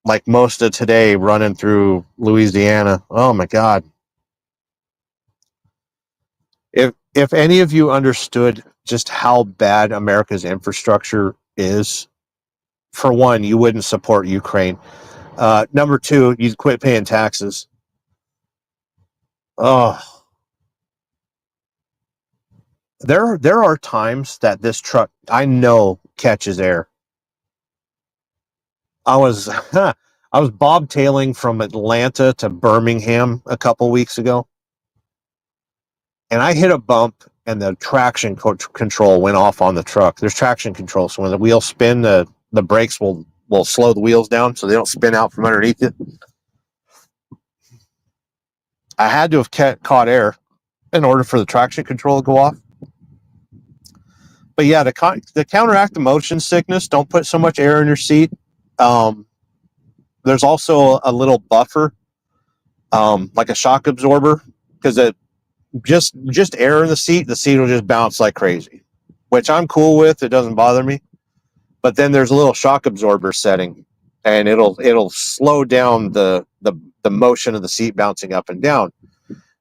like most of today running through Louisiana. Oh my God. If any of you understood just how bad America's infrastructure is, for one, you wouldn't support Ukraine. Number two, you'd quit paying taxes. Oh, there are times that this truck, I know, catches air. I was bobtailing from Atlanta to Birmingham a couple weeks ago, and I hit a bump, and the traction control went off on the truck. There's traction control, so when the wheels spin, the brakes will slow the wheels down so they don't spin out from underneath it. I had to have caught air in order for the traction control to go off. But yeah, to counteract the motion sickness, don't put so much air in your seat. There's also a little buffer, like a shock absorber, because it just air in the seat will just bounce like crazy, which I'm cool with. It doesn't bother me. But then there's a little shock absorber setting, and it'll slow down the motion of the seat bouncing up and down.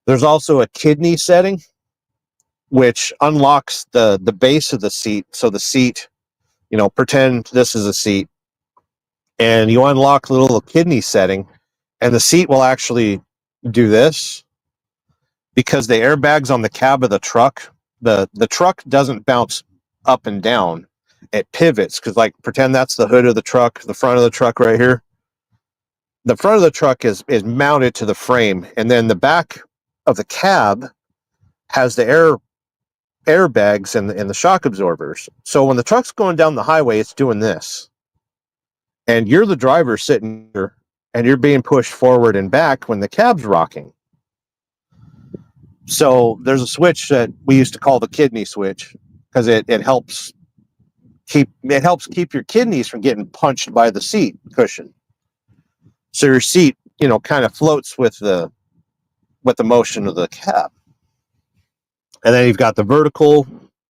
There's also a kidney setting, which unlocks the base of the seat. So the seat, pretend this is a seat, and you unlock the little kidney setting, and the seat will actually do this, because the airbags on the cab of the truck, the truck doesn't bounce up and down. it pivots, because like pretend that's the hood of the truck, the front of the truck right here. The front of the truck is mounted to the frame, and then the back of the cab has the airbags and the shock absorbers. So when the truck's going down the highway, it's doing this, and you're the driver sitting here, and you're being pushed forward and back when the cab's rocking. So there's a switch that we used to call the kidney switch, because it helps keep your kidneys from getting punched by the seat cushion. So your seat, kind of floats with the motion of the cab. And then you've got the vertical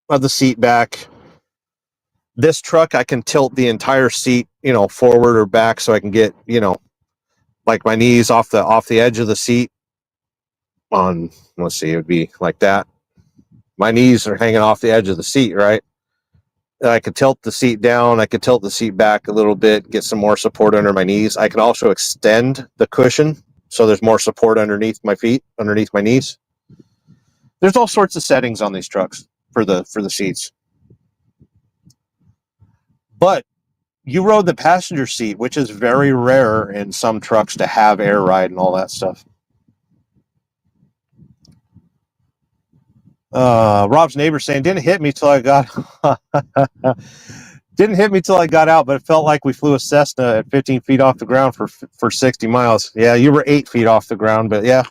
of the seat back. This truck, I can tilt the entire seat, forward or back, so I can get, like my knees off the edge of the seat. On, let's see, it would be like that. My knees are hanging off the edge of the seat, right? And I could tilt the seat down. I could tilt the seat back a little bit, get some more support under my knees. I can also extend the cushion so there's more support underneath my feet, underneath my knees. There's all sorts of settings on these trucks for the seats. But you rode the passenger seat, which is very rare in some trucks to have air ride and all that stuff. Rob's neighbor saying, didn't hit me till I got out, but it felt like we flew a Cessna at 15 feet off the ground for 60 miles. Yeah, you were 8 feet off the ground, but yeah.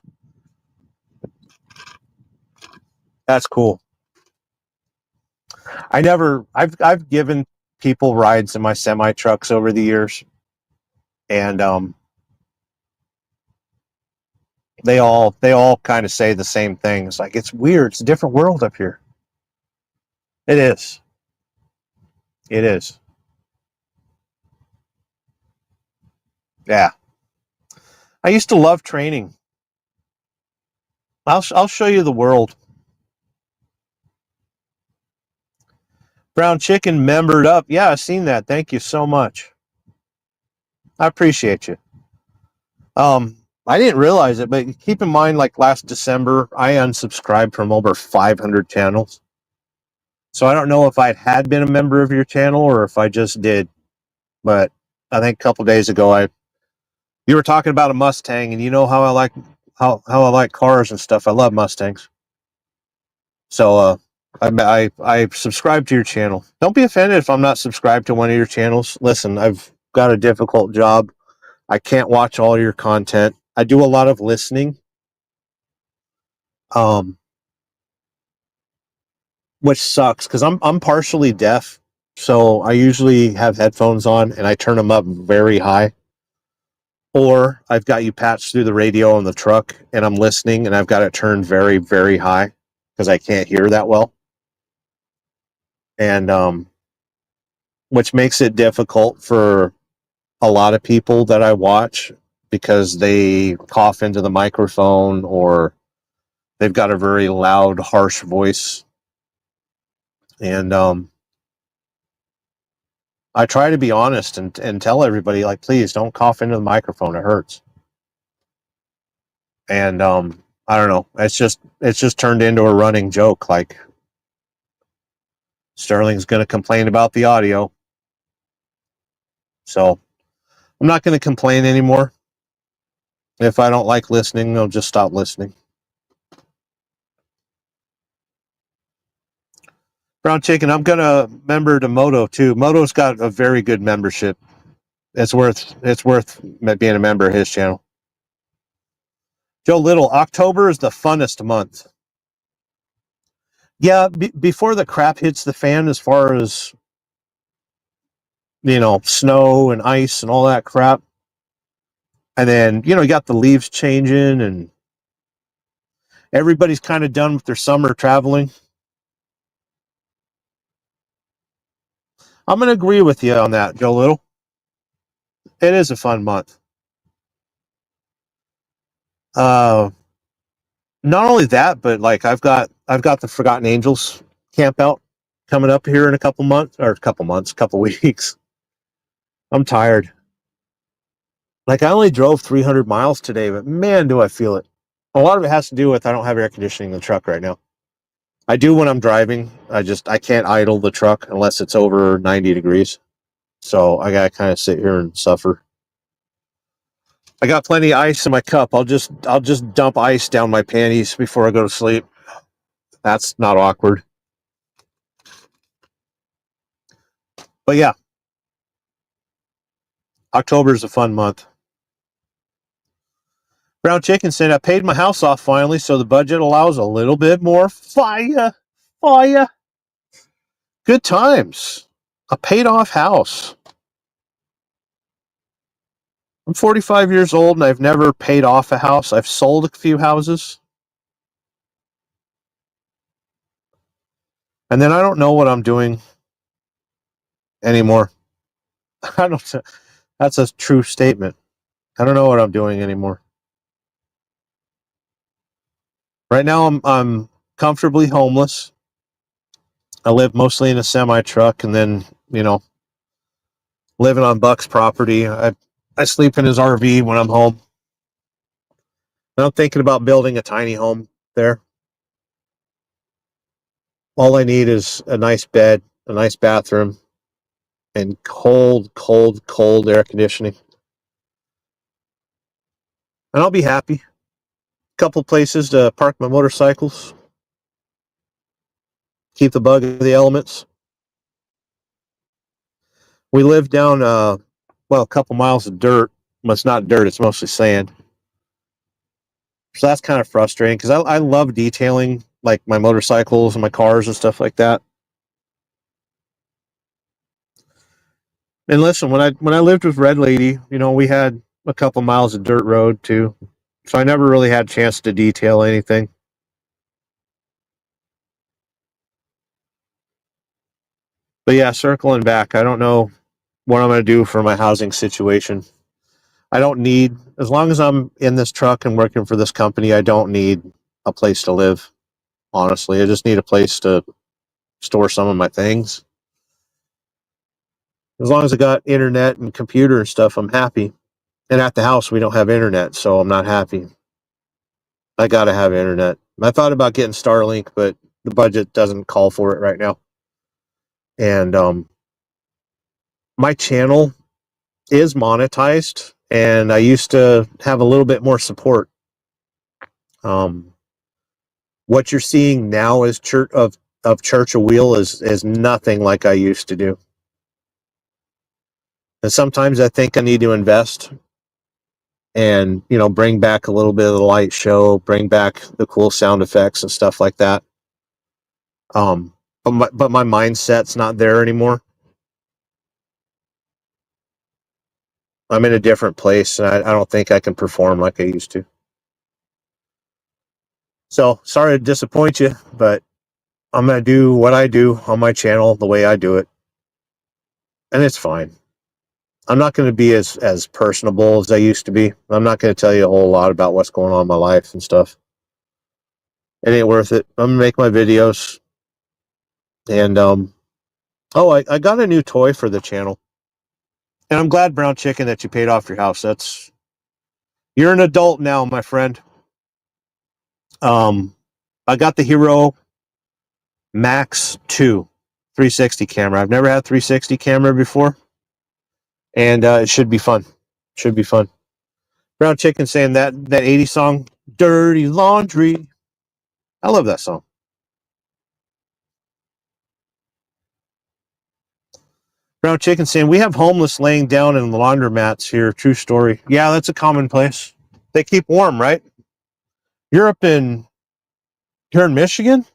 That's cool. I've given people rides in my semi trucks over the years, and they all kind of say the same thing. It's like, it's weird. It's a different world up here. It is. It is. Yeah. I used to love training. I'll show you the world. Brown Chicken membered up. Yeah, I've seen that. Thank you so much. I appreciate you. I didn't realize it, but keep in mind, like last December, I unsubscribed from over 500 channels. So I don't know if I had been a member of your channel or if I just did. But I think a couple days ago, you were talking about a Mustang, and you know how I like cars and stuff. I love Mustangs. So I subscribe to your channel. Don't be offended if I'm not subscribed to one of your channels. Listen, I've got a difficult job. I can't watch all your content. I do a lot of listening, which sucks because I'm partially deaf. So I usually have headphones on and I turn them up very high. Or I've got you patched through the radio in the truck and I'm listening and I've got it turned very, very high because I can't hear that well. And which makes it difficult for a lot of people that I watch because they cough into the microphone or they've got a very loud, harsh voice. And I try to be honest and tell everybody, like, please don't cough into the microphone. It hurts. And I don't know. It's just turned into a running joke. Like, Sterling's going to complain about the audio. So I'm not going to complain anymore. If I don't like listening, I'll just stop listening. Brown Chicken, I'm going to member to Moto too. Moto's got a very good membership. It's worth being a member of his channel. Joe Little, October is the funnest month. Yeah, before the crap hits the fan as far as, snow and ice and all that crap. And then, you got the leaves changing and everybody's kind of done with their summer traveling. I'm going to agree with you on that, Joe Little. It is a fun month. Not only that, but like I've got the Forgotten Angels camp out coming up here in a couple weeks. I'm tired. Like I only drove 300 miles today, but man, do I feel it. A lot of it has to do with I don't have air conditioning in the truck right now. I do when I'm driving. I can't idle the truck unless it's over 90 degrees. So I gotta kind of sit here and suffer. I got plenty of ice in my cup. I'll just dump ice down my panties before I go to sleep. That's not awkward. But yeah, October is a fun month. Brown Chicken said, I paid my house off finally, so the budget allows a little bit more fire. Fire. Good times. A paid off house. I'm 45 years old and I've never paid off a house. I've sold a few houses. And then I don't know what I'm doing anymore. I don't. That's a true statement. I don't know what I'm doing anymore. Right now, I'm comfortably homeless. I live mostly in a semi truck, and then living on Buck's property. I sleep in his RV when I'm home. And I'm thinking about building a tiny home there. All I need is a nice bed, a nice bathroom, and cold air conditioning. And I'll be happy. A couple places to park my motorcycles. Keep the bug of the elements. We live down, a couple miles of dirt. Well, it's not dirt, it's mostly sand. So that's kind of frustrating because I love detailing like my motorcycles and my cars and stuff like that. And listen, when I lived with Red Lady, we had a couple miles of dirt road too. So I never really had a chance to detail anything. But yeah, circling back, I don't know what I'm going to do for my housing situation. I don't need, as long as I'm in this truck and working for this company, I don't need a place to live. Honestly, I just need a place to store some of my things. As long as I got internet and computer and stuff, I'm happy. And at the house, we don't have internet, so I'm not happy. I got to have internet. I thought about getting Starlink, but the budget doesn't call for it right now. And my channel is monetized, and I used to have a little bit more support. What you're seeing now is Church of Wheel is nothing like I used to do. And sometimes I think I need to invest and bring back a little bit of the light show, bring back the cool sound effects and stuff like that. But my mindset's not there anymore. I'm in a different place, and I don't think I can perform like I used to. So sorry to disappoint you, but I'm going to do what I do on my channel the way I do it. And it's fine. I'm not going to be as personable as I used to be. I'm not going to tell you a whole lot about what's going on in my life and stuff. It ain't worth it. I'm going to make my videos. And, I got a new toy for the channel. And I'm glad, Brown Chicken, that you paid off your house. You're an adult now, my friend. I got the Hero Max 2 360 camera. I've never had 360 camera before. And it should be fun. Should be fun. Brown Chicken saying that 80s song, Dirty Laundry. I love that song. Brown Chicken saying, we have homeless laying down in the laundromats here. True story. Yeah, that's a commonplace. They keep warm, right? You're in Michigan?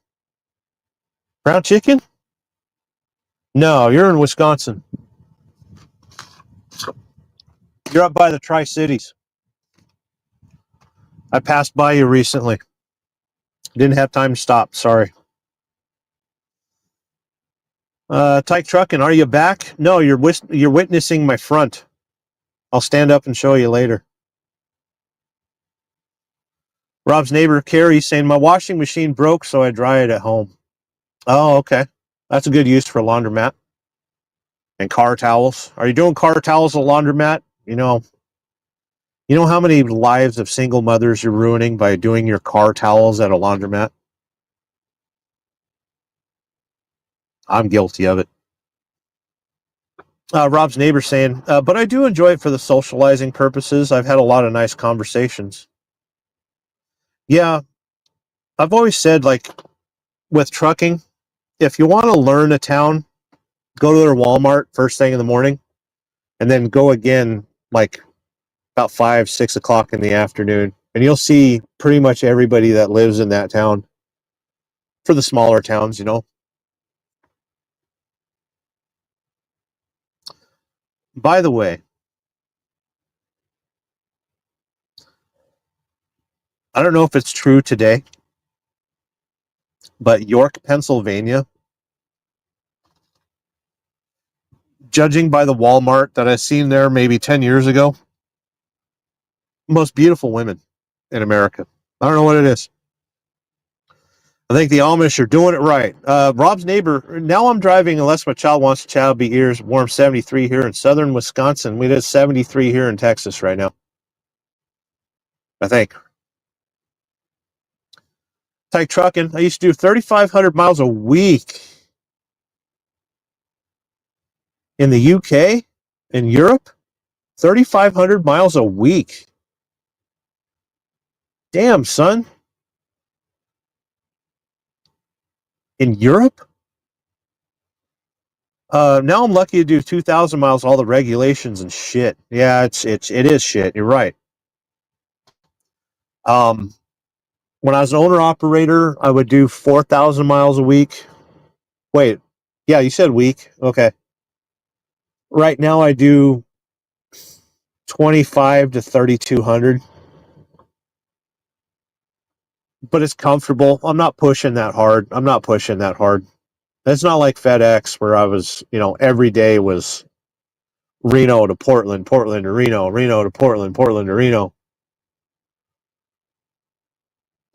Brown Chicken? No, you're in Wisconsin. You're up by the Tri-Cities. I passed by you recently. Didn't have time to stop. Sorry. Tyke Truckin', are you back? No, you're witnessing my front. I'll stand up and show you later. Rob's neighbor, Carrie, saying, my washing machine broke, so I dry it at home. Oh, okay. That's a good use for a laundromat. And car towels. Are you doing car towels at a laundromat? You know how many lives of single mothers you're ruining by doing your car towels at a laundromat? I'm guilty of it. Rob's neighbor saying, but I do enjoy it for the socializing purposes. I've had a lot of nice conversations. Yeah, I've always said, like, with trucking, if you want to learn a town, go to their Walmart first thing in the morning, and then go again like about 5, 6 o'clock in the afternoon, and you'll see pretty much everybody that lives in that town. For the smaller towns, you know. By the way, I don't know if it's true today, but York, Pennsylvania, judging by the Walmart that I seen there maybe 10 years ago, most beautiful women in America. I don't know what it is. I think the Amish are doing it right. Rob's neighbor, now I'm driving unless my child wants to child be ears, warm 73 here in southern Wisconsin. We did 73 here in Texas right now, I think. Type trucking, I used to do 3,500 miles a week in the UK, in Europe, 3,500 miles a week. Damn, son. In Europe? Now I'm lucky to do 2,000 miles, all the regulations and shit. Yeah, it is shit. You're right. When I was an owner operator, I would do 4,000 miles a week. Wait, yeah, you said week. Okay. Right now I do 25 to 3,200. But it's comfortable. I'm not pushing that hard. It's not like FedEx where I was, every day was Reno to Portland, Portland to Reno, Reno to Portland, Portland to Reno.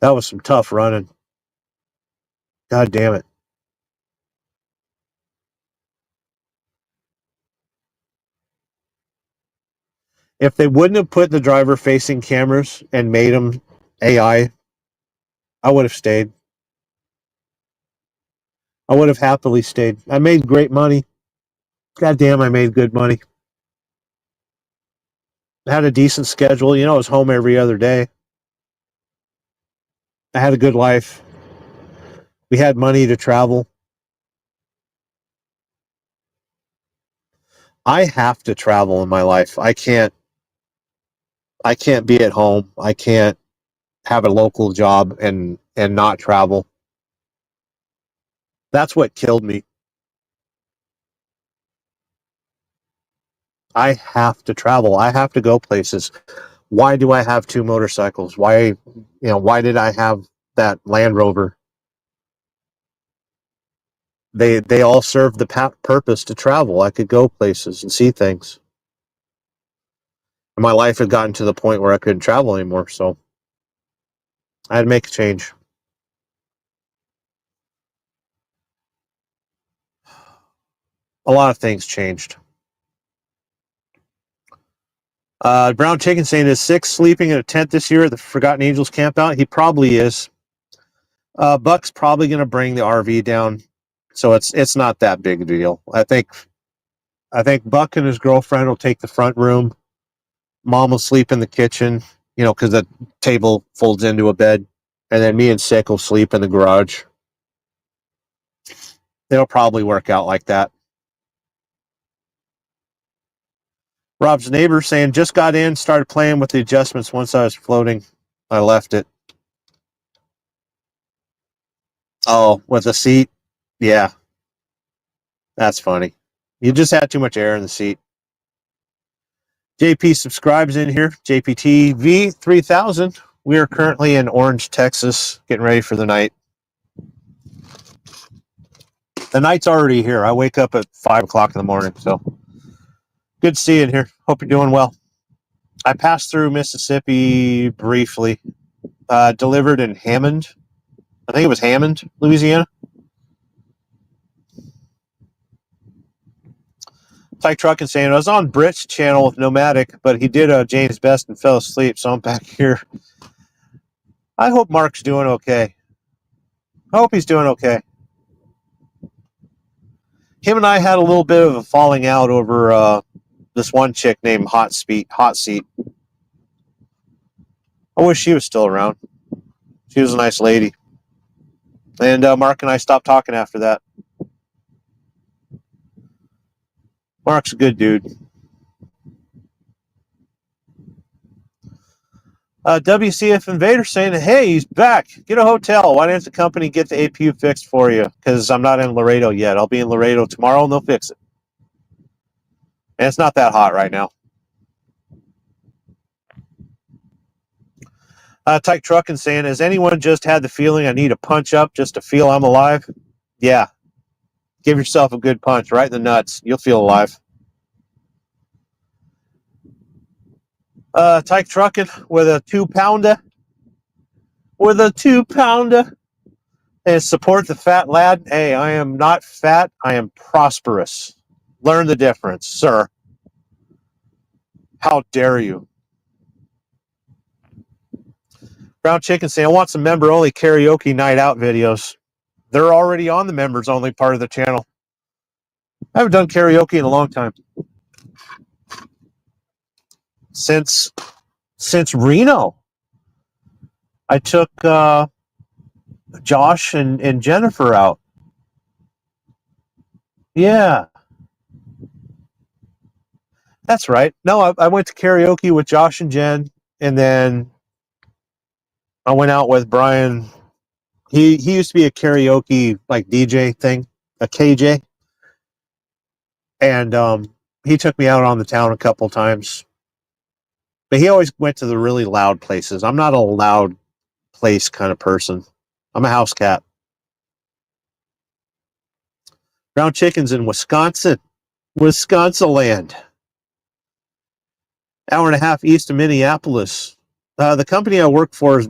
That was some tough running. God damn it. If they wouldn't have put the driver facing cameras and made them AI, I would have stayed. I would have happily stayed. I made great money. God damn, I made good money. I had a decent schedule. I was home every other day. I had a good life. We had money to travel. I have to travel in my life. I can't be at home. I can't have a local job and not travel. That's what killed me. I have to travel. I have to go places. Why do I have 2 motorcycles? Why did I have that Land Rover? They all serve the purpose to travel. I could go places and see things. And my life had gotten to the point where I couldn't travel anymore, so I had to make a change. A lot of things changed. Brown Chicken saying, is Six sleeping in a tent this year at the Forgotten Angels camp out? He probably is. Buck's probably going to bring the RV down, so it's not that big a deal. I think Buck and his girlfriend will take the front room. Mom will sleep in the kitchen, because the table folds into a bed, and then me and Sick will sleep in the garage. It'll probably work out like that. Rob's neighbor saying, just got in, started playing with the adjustments once I was floating. I left it. Oh, with the seat? Yeah. That's funny. You just had too much air in the seat. JP subscribes in here. JPT V3000. We are currently in Orange, Texas, getting ready for the night. The night's already here. I wake up at 5 o'clock in the morning, so good to see you in here. Hope you're doing well. I passed through Mississippi briefly. Delivered in Hammond. I think it was Hammond, Louisiana. Tyke Truckin' saying, I was on Brit's channel with Nomadic, but he did James Best and fell asleep, so I'm back here. I hope Mark's doing okay. I hope he's doing okay. him and I had a little bit of a falling out over this one chick named Hot Seat. I wish she was still around. She was a nice lady. And Mark and I stopped talking after that. Mark's a good dude. WCF Invader saying, hey, he's back. Get a hotel. Why didn't the company get the APU fixed for you? Because I'm not in Laredo yet. I'll be in Laredo tomorrow and they'll fix it. And it's not that hot right now. Tyke Truckin' saying, has anyone just had the feeling I need a punch up just to feel I'm alive? Yeah. Give yourself a good punch right in the nuts. You'll feel alive. Tyke Truckin' with a 2-pounder. With a 2-pounder. And support the fat lad. Hey, I am not fat. I am prosperous. Learn the difference, sir. How dare you? Brown Chicken saying, I want some member-only karaoke night out videos. They're already on the members-only part of the channel. I haven't done karaoke in a long time. Since Reno. I took Josh and Jennifer out. Yeah. That's right. No, I went to karaoke with Josh and Jen, and then I went out with Brian. He used to be a karaoke like DJ thing, a KJ. And he took me out on the town a couple times. But he always went to the really loud places. I'm not a loud place kind of person. I'm a house cat. Brown Chicken's in Wisconsin. Wisconsin land. Hour and a half east of Minneapolis. The company I work for is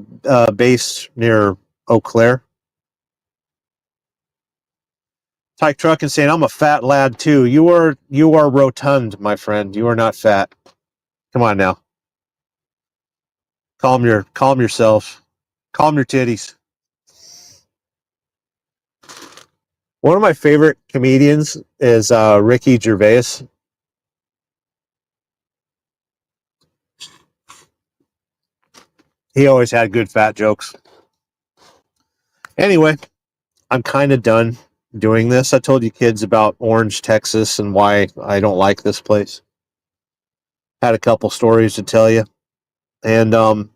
based near Eau Claire. Tyke Truckin' saying, I'm a fat lad too. You are rotund, my friend. You are not fat. Come on now. Calm yourself. Calm your titties. One of my favorite comedians is Ricky Gervais. He always had good fat jokes. Anyway, I'm kind of done doing this. I told you kids about Orange, Texas, and why I don't like this place. Had a couple stories to tell you. And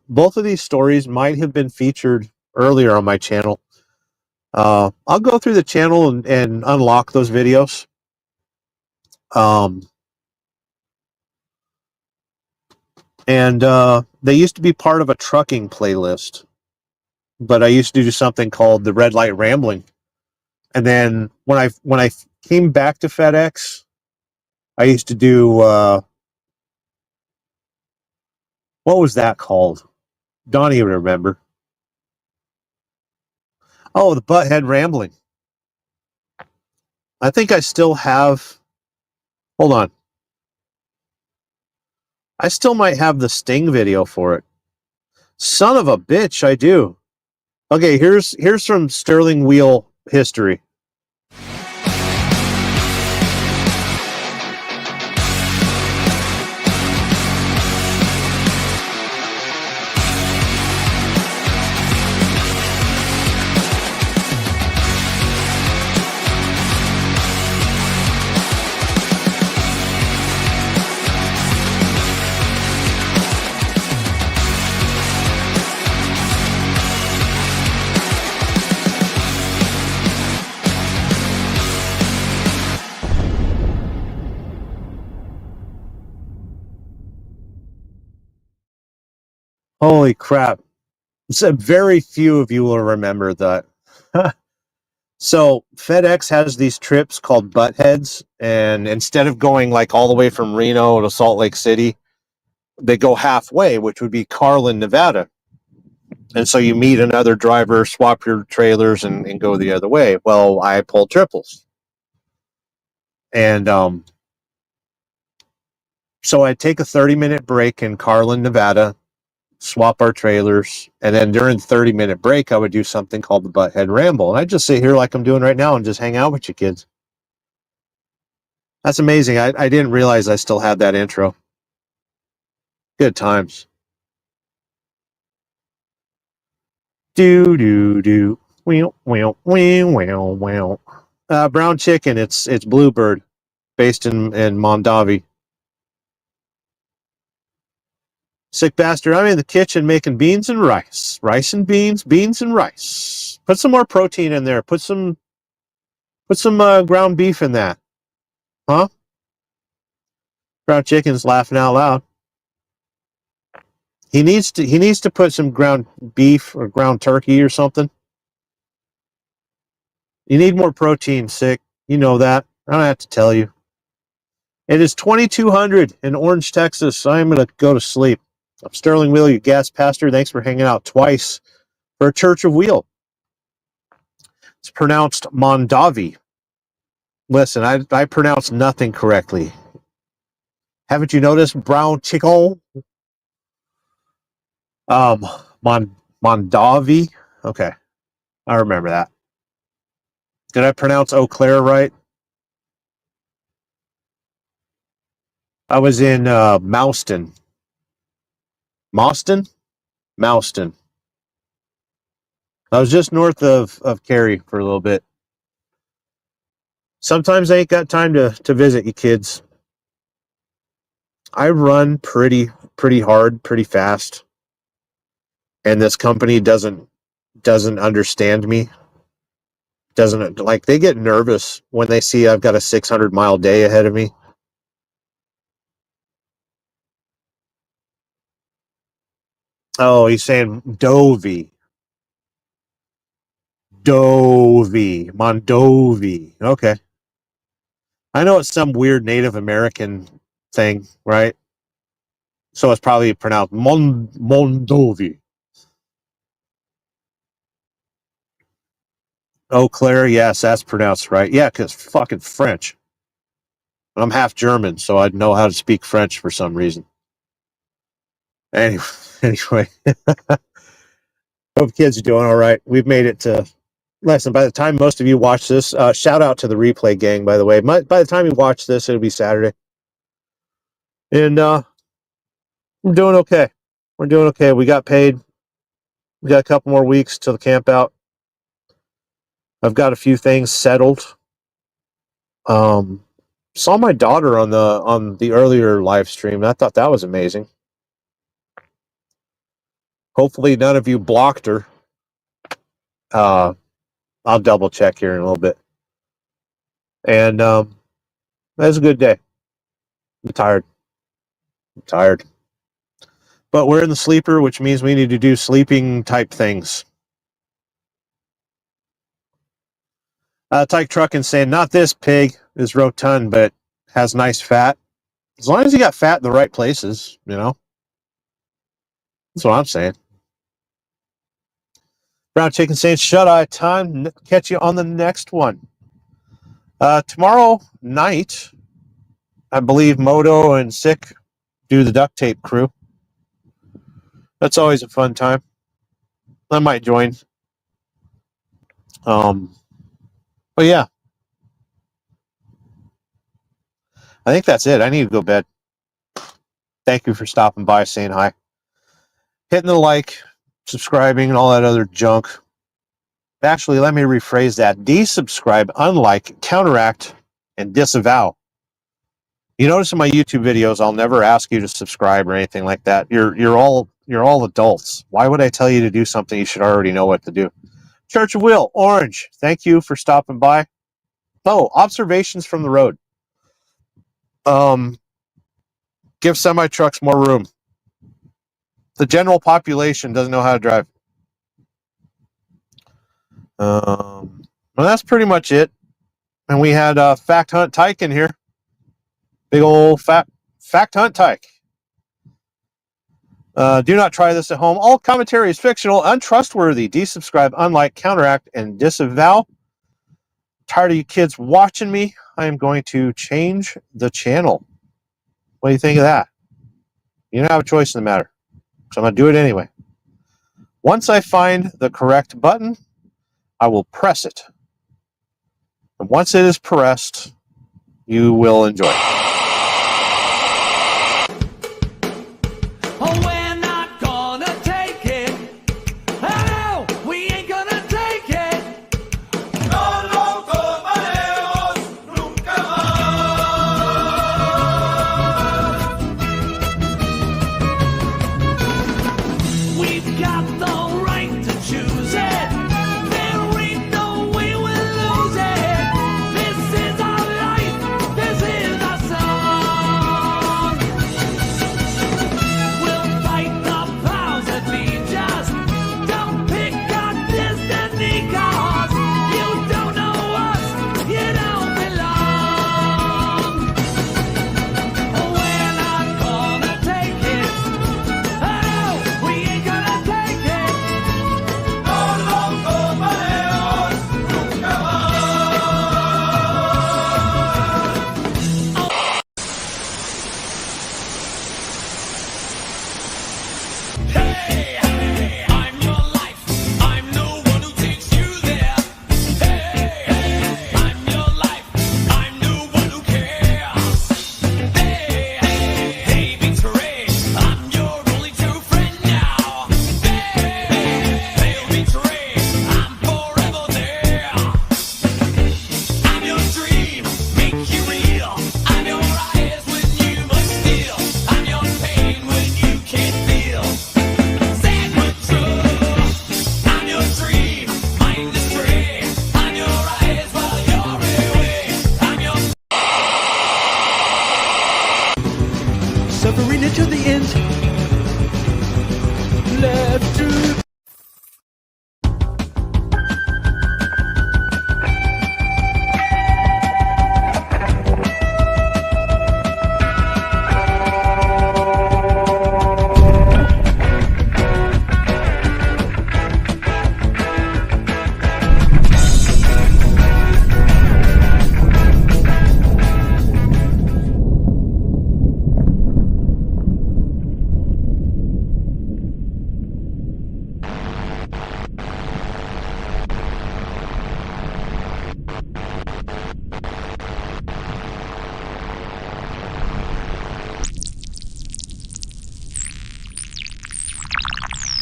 both of these stories might have been featured earlier on my channel. I'll go through the channel and unlock those videos. And they used to be part of a trucking playlist. But I used to do something called the Red Light Rambling. And then when I came back to FedEx, I used to do what was that called? Don't even remember. Oh, the Butthead Rambling. I think I still have. Hold on. I still might have the Sting video for it. Son of a bitch, I do. Okay, here's from Sterling Wheel history. Holy crap. So very few of you will remember that. So FedEx has these trips called Buttheads, and instead of going like all the way from Reno to Salt Lake City, they go halfway, which would be Carlin, Nevada. And so you meet another driver, swap your trailers, and go the other way. Well, I pull triples. And so I take a 30-minute break in Carlin, Nevada, swap our trailers, and then during the 30-minute break, I would do something called the Butthead Ramble. And I just sit here like I'm doing right now and just hang out with you kids. That's amazing. I didn't realize I still had that intro. Good times. Do. Wow, wow, wow, wow, wow. Brown chicken. It's Bluebird, based in Mondavi. Sick bastard. I'm in the kitchen making beans and rice. Rice and beans, beans and rice. Put some more protein in there. Put some ground beef in that. Huh? Brown chicken's laughing out loud. He needs to put some ground beef or ground turkey or something. You need more protein, Sick. You know that. I don't have to tell you. It is 2200 in Orange, Texas. I'm going to go to sleep. I'm Sterling Wheel, your guest pastor. Thanks for hanging out twice for a Church of Wheel. It's pronounced Mondavi. Listen, I pronounce nothing correctly. Haven't you noticed? Brown chicken? Mondavi? Okay. I remember that. Did I pronounce Eau Claire right? I was in Mouston. Mauston? Mouston. I was just north of Cary for a little bit. Sometimes I ain't got time to visit you kids. I run pretty hard, pretty fast. And this company doesn't understand me. Doesn't, like, they get nervous when they see I've got a 600-mile day ahead of me. Oh, he's saying Dovey. Mondovi. Okay. I know it's some weird Native American thing, right? So it's probably pronounced Mondovi. Eau Claire, yes, that's pronounced right. Yeah, because fucking French. I'm half German, so I know how to speak French for some reason. Anyway, hope kids are doing all right. We've made it to lesson. By the time most of you watch this, shout out to the replay gang, by the way. By the time you watch this, it'll be Saturday. And we're doing okay. We're doing okay. We got paid. We got a couple more weeks till the camp out. I've got a few things settled. Saw my daughter on the earlier live stream. I thought that was amazing. Hopefully none of you blocked her. I'll double check here in a little bit. And that was a good day. I'm tired. But we're in the sleeper, which means we need to do sleeping type things. Tyke Truckin' saying, not this pig is rotund, but has nice fat. As long as you got fat in the right places, you know. That's what I'm saying. Brown Chicken saying, shut eye time. Catch you on the next one. Tomorrow night, I believe Moto and Sick do the duct tape crew. That's always a fun time. I might join. But yeah. I think that's it. I need to go to bed. Thank you for stopping by, saying hi. Hitting the like, subscribing, and all that other junk. Actually, let me rephrase that. Desubscribe, unlike, counteract, and disavow. You notice in my YouTube videos, I'll never ask you to subscribe or anything like that. You're all adults. Why would I tell you to do something you should already know what to do? Church of Will, Orange, thank you for stopping by. Oh, observations from the road. Give semi-trucks more room. The general population doesn't know how to drive. Well, that's pretty much it. And we had Fact Hunt Tyke in here. Big old Fact Hunt Tyke. Do not try this at home. All commentary is fictional, untrustworthy. Desubscribe, unlike, counteract, and disavow. Tired of you kids watching me? I am going to change the channel. What do you think of that? You don't have a choice in the matter. So I'm going to do it anyway. Once I find the correct button, I will press it. And once it is pressed, You will enjoy it. Oh, we're not gonna take it. Oh, no, we ain't gonna take it. No lo tomaremos nunca más. We've got the right to choose it. There ain't no way we'll lose it. This is our life. This is our song. We'll fight the powers that be. Just don't pick our destiny, 'cause you don't know us, you don't belong. We're not gonna take it. Oh, we ain't gonna take it. No lo tomaremos nunca Hey, hey, I'm your life. I'm no one who takes you there. Hey, hey, I'm your life. I'm no one who cares. Hey, hey, hey, betray. I'm your only true friend now. Hey, hey, betray. I'm forever there. I'm your dream, make you real. I'm your eyes when you must steal. I'm your pain when you can't feel. Sad but true. I'm your dream, mind astray. I'm your eyes while you're away. I'm your suffering into the end. Left to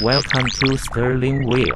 Welcome to Sterling Wheel.